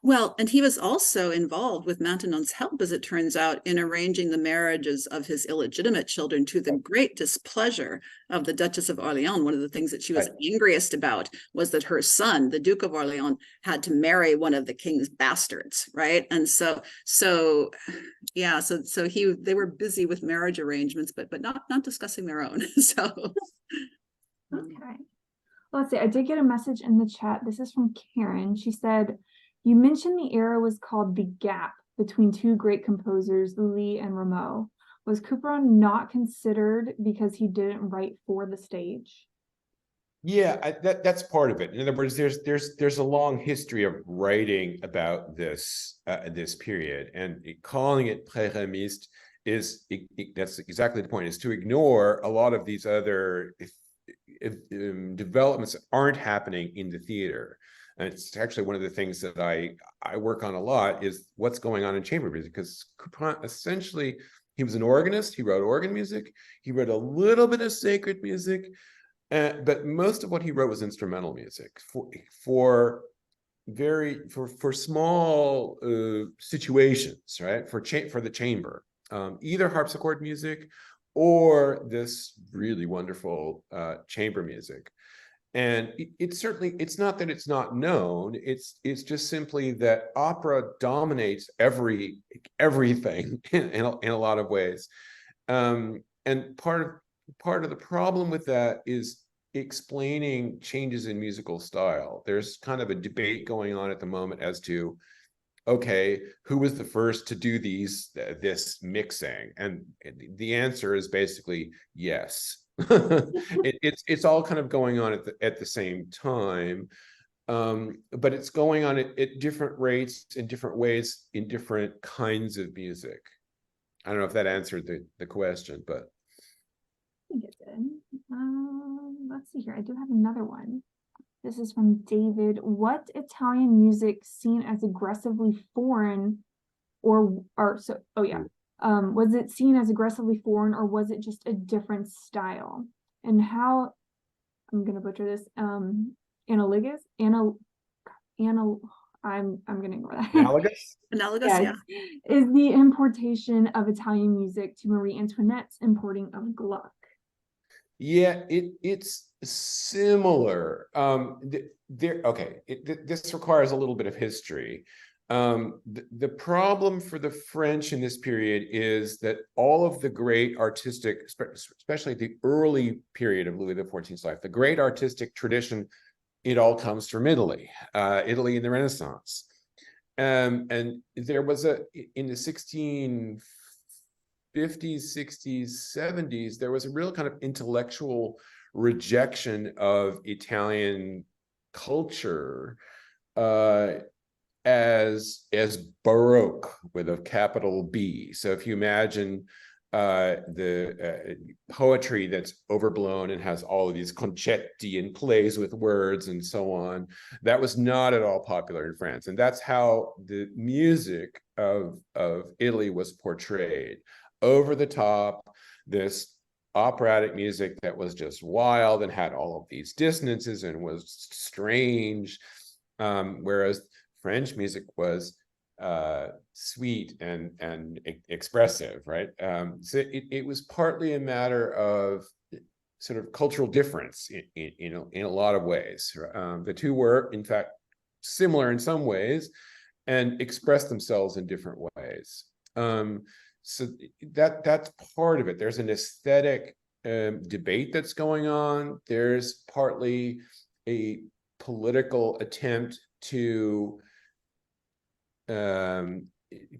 Well, and he was also involved with Maintenon's help, as it turns out, in arranging the marriages of his illegitimate children, to the great displeasure of the Duchess of Orleans. One of the things that she was angriest about was that her son, the Duke of Orleans, had to marry one of the king's bastards, right? And they were busy with marriage arrangements, but not discussing their own. So okay. Well, let's see. I did get a message in the chat. This is from Karen. She said, you mentioned the era was called the gap between two great composers, Louis and Rameau. Was Couperin not considered because he didn't write for the stage? Yeah, that's part of it. In other words, there's a long history of writing about this period, and calling it pré-rémiste that's exactly the point, is to ignore a lot of these other developments that aren't happening in the theater. And it's actually one of the things that I work on a lot, is what's going on in chamber music, because Couperin, essentially, he was an organist. He wrote organ music. He wrote a little bit of sacred music, but most of what he wrote was instrumental music for small situations, right? For the chamber, either harpsichord music or this really wonderful chamber music. And it's not that it's not known. It's just simply that opera dominates everything in a lot of ways. And part of the problem with that is explaining changes in musical style. There's kind of a debate going on at the moment as to, okay, who was the first to do this mixing? And the answer is basically yes. It's all kind of going on at the same time, but it's going on at different rates, in different ways, in different kinds of music. I don't know if that answered the question, but I think it did. Let's see here. I do have another one. This is from David. What Italian music seen as aggressively foreign was it seen as aggressively foreign, or was it just a different style? And how, I'm gonna butcher this, analogous, I'm gonna ignore that. analogous. Analogous, Yes, yeah. is the importation of Italian music to Marie Antoinette's importing of Gluck. Yeah, it's similar. This requires a little bit of history. The problem for the French in this period is that all of the great artistic, especially the early period of Louis XIV's life, the great artistic tradition, it all comes from Italy, Italy in the Renaissance. And there was in the 1650s, 60s, 70s, there was a real kind of intellectual rejection of Italian culture as Baroque with a capital B. So if you imagine the poetry that's overblown and has all of these concetti and plays with words and so on, that was not at all popular in France. And that's how the music of Italy was portrayed. Over the top, this operatic music that was just wild and had all of these dissonances and was strange, whereas French music was sweet and expressive, right? So it was partly a matter of sort of cultural difference in a lot of ways. The two were, in fact, similar in some ways and expressed themselves in different ways. So that's part of it. There's an aesthetic debate that's going on. There's partly a political attempt to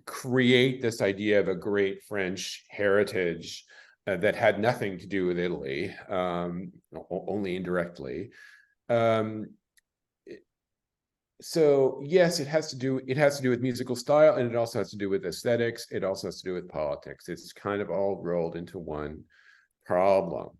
create this idea of a great French heritage that had nothing to do with Italy, only indirectly. So yes, it has to do with musical style, and it also has to do with aesthetics. It also has to do with politics. It's kind of all rolled into one problem.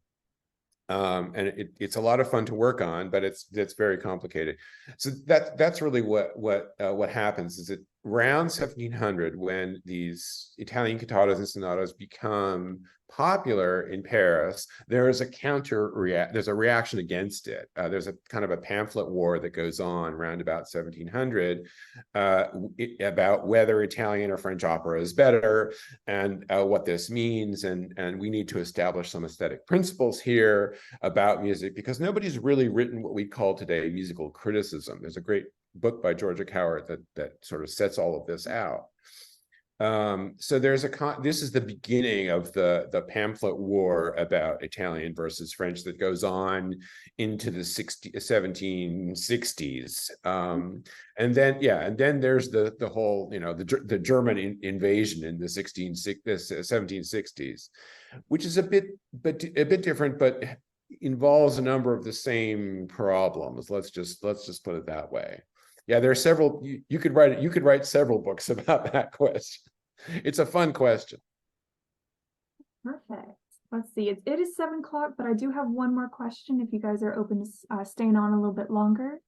And it's a lot of fun to work on, but it's very complicated. So that's really what happens is that around 1700, when these Italian cantatas and sonatas become popular in Paris, there's a reaction against it. There's a kind of a pamphlet war that goes on around about 1700 about whether Italian or French opera is better and what this means, and we need to establish some aesthetic principles here about music, because nobody's really written what we call today musical criticism. There's a great book by Georgia Cowart that sort of sets all of this out. So this is the beginning of the pamphlet war about Italian versus French that goes on into the 1760s. And then there's the whole, the German invasion in the 1760s, which is a bit different, but involves a number of the same problems. Let's just put it that way. Yeah, there are several. You could write several books about that question. It's a fun question. Perfect. Let's see. It is 7 o'clock, but I do have one more question if you guys are open to staying on a little bit longer.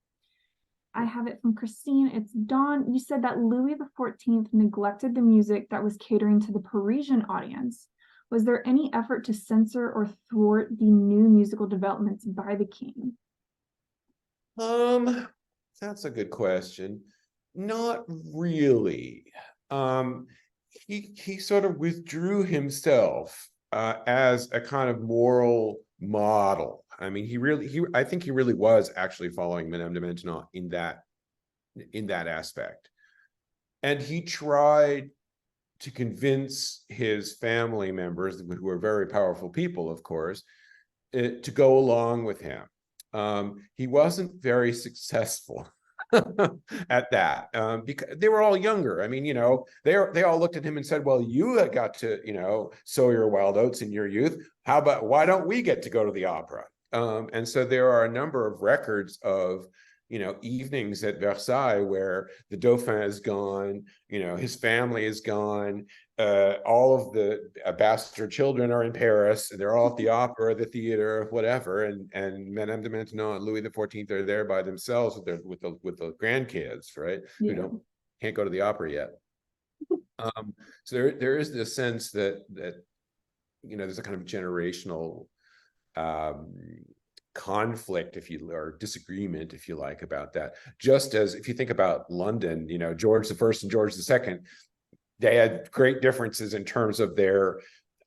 I have it from Christine. It's Dawn. You said that Louis XIV neglected the music that was catering to the Parisian audience. Was there any effort to censor or thwart the new musical developments by the king? That's a good question. Not really. He sort of withdrew hsemself as a kind of moral model. I mean, I think he really was actually following Madame de Maintenon in that aspect. And he tried to convince his family members, who were very powerful people, of course, to go along with him. He wasn't very successful at that, because they were all younger. I mean, they all looked at him and said, well, you got to, sow your wild oats in your youth. Why don't we get to go to the opera? And so there are a number of records of evenings at Versailles where the Dauphin is gone, his family is gone, all of the bastard children are in Paris, they're all at the opera, the theater, whatever, and Madame de Maintenon and Louis XIV are there by themselves with the grandkids, right? Yeah. Who can't go to the opera yet. So there is this sense that there's a kind of generational conflict, or disagreement, if you like, about that. Just as if you think about London, George I and George II, they had great differences in terms of their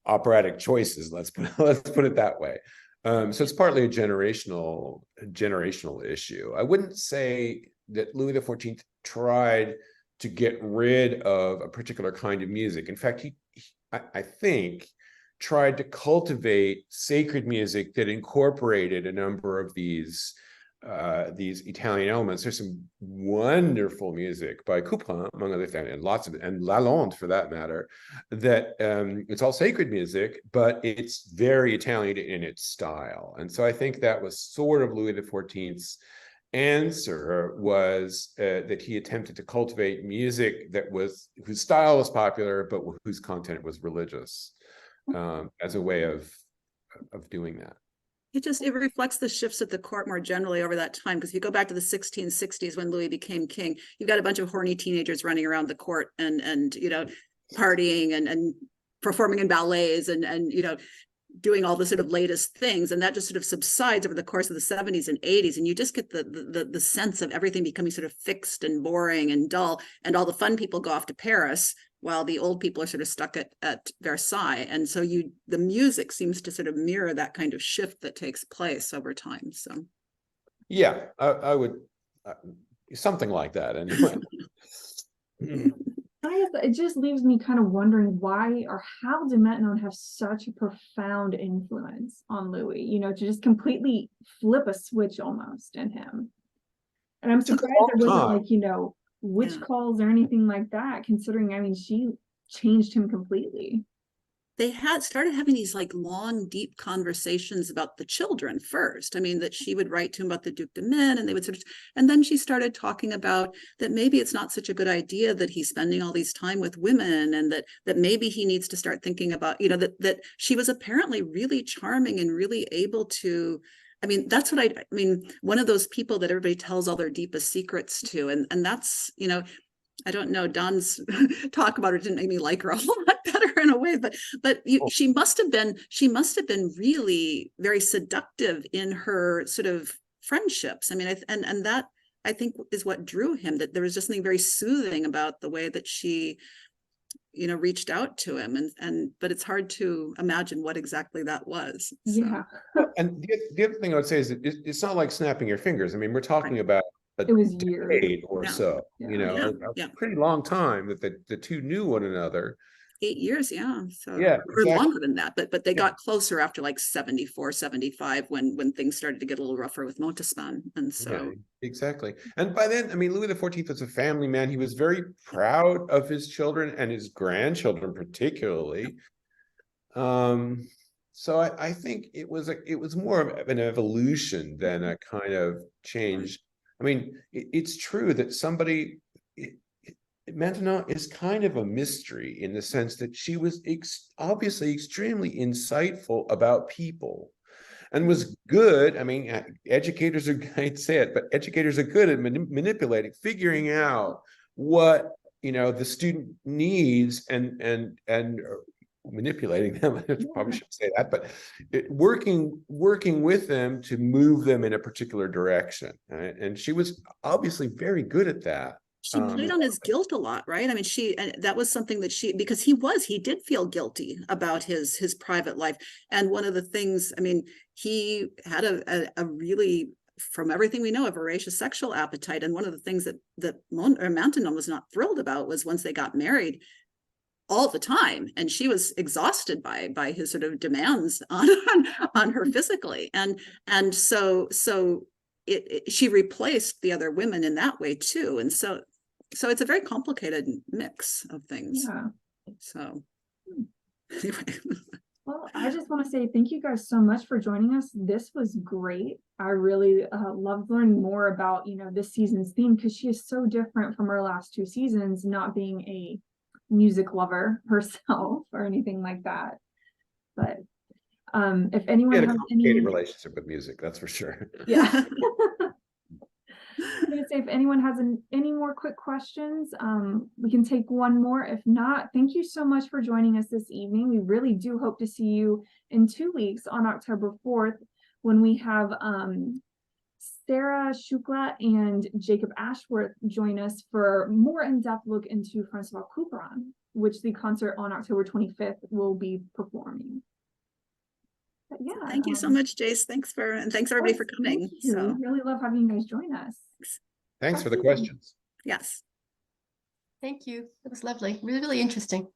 operatic choices. Let's put it that way. So it's partly a generational issue. I wouldn't say that Louis XIV tried to get rid of a particular kind of music. In fact, I think tried to cultivate sacred music that incorporated a number of these Italian elements. There's some wonderful music by Couperin, among other things, and Lalonde, for that matter, that it's all sacred music, but it's very Italian in its style. And so I think that was sort of Louis XIV's answer, was that he attempted to cultivate music whose style was popular, but whose content was religious, as a way of doing that. It reflects the shifts at the court more generally over that time, because if you go back to the 1660s when Louis became king, you've got a bunch of horny teenagers running around the court and partying and performing in ballets and doing all the sort of latest things, and that just sort of subsides over the course of the 70s and 80s, and you just get the sense of everything becoming sort of fixed and boring and dull, and all the fun people go off to Paris while the old people are sort of stuck at Versailles. And so the music seems to sort of mirror that kind of shift that takes place over time. So yeah, I would something like that anyway. I guess it just leaves me kind of wondering why or how de Maintenon have such a profound influence on Louis, to just completely flip a switch almost in him. And I'm surprised there wasn't witch calls or anything like that, considering, she changed him completely. They started having these long, deep conversations about the children first. That she would write to him about the Duc de Min, and they would and then she started talking about that maybe it's not such a good idea that he's spending all these time with women, and that maybe he needs to start thinking about, that she was apparently really charming and really able to. That's what one of those people that everybody tells all their deepest secrets to. And that's, I don't know, Don's talk about her didn't make me like her a whole lot better in a way, but she must have been really very seductive in her sort of friendships. And that I think is what drew him, that there was just something very soothing about the way that she reached out to him, but it's hard to imagine what exactly that was. So. Yeah. And the other thing I would say is that it's not like snapping your fingers. We're talking about it was years or so, a pretty long time that the two knew one another. 8 years, so exactly. Or longer than that, but they got closer after 74, 75 when things started to get a little rougher with Montespan. And so exactly. And by then, Louis XIV was a family man. He was very proud of his children and his grandchildren particularly. So I think it was more of an evolution than a kind of change. It's true that Maintenon is kind of a mystery in the sense that she was obviously extremely insightful about people and was good. Educators are, I'd say it, but educators are good at manipulating, figuring out what, the student needs and manipulating them. I probably shouldn't say that, but working with them to move them in a particular direction. Right? And she was obviously very good at that. She played on his guilt a lot, right? And that was something that because he did feel guilty about his private life. And one of the things, he had a really, from everything we know, a voracious sexual appetite. And one of the things that Maintenon was not thrilled about was once they got married, all the time, and she was exhausted by his sort of demands on her physically, and so she replaced the other women in that way too, and so it's a very complicated mix of things. Yeah. So anyway. Well, I just want to say thank you guys so much for joining us. This was great. I really loved learning more about, this season's theme, because she is so different from her last two seasons, not being a music lover herself or anything like that. But if He anyone had a has complicated any, relationship with music, that's for sure. yeah. I'm gonna say if anyone has any more quick questions, we can take one more. If not, thank you so much for joining us this evening. We really do hope to see you in 2 weeks on October 4th when we have Sarah Shukla and Jacob Ashworth join us for a more in-depth look into Francois Couperin, which the concert on October 25th will be performing. But yeah, Thank you so much, Jace. Thanks everybody for coming. thank you. So We really love having you guys join us. Thanks for the Talk to you soon. questions. yes. Thank you. It was lovely. Really, really interesting.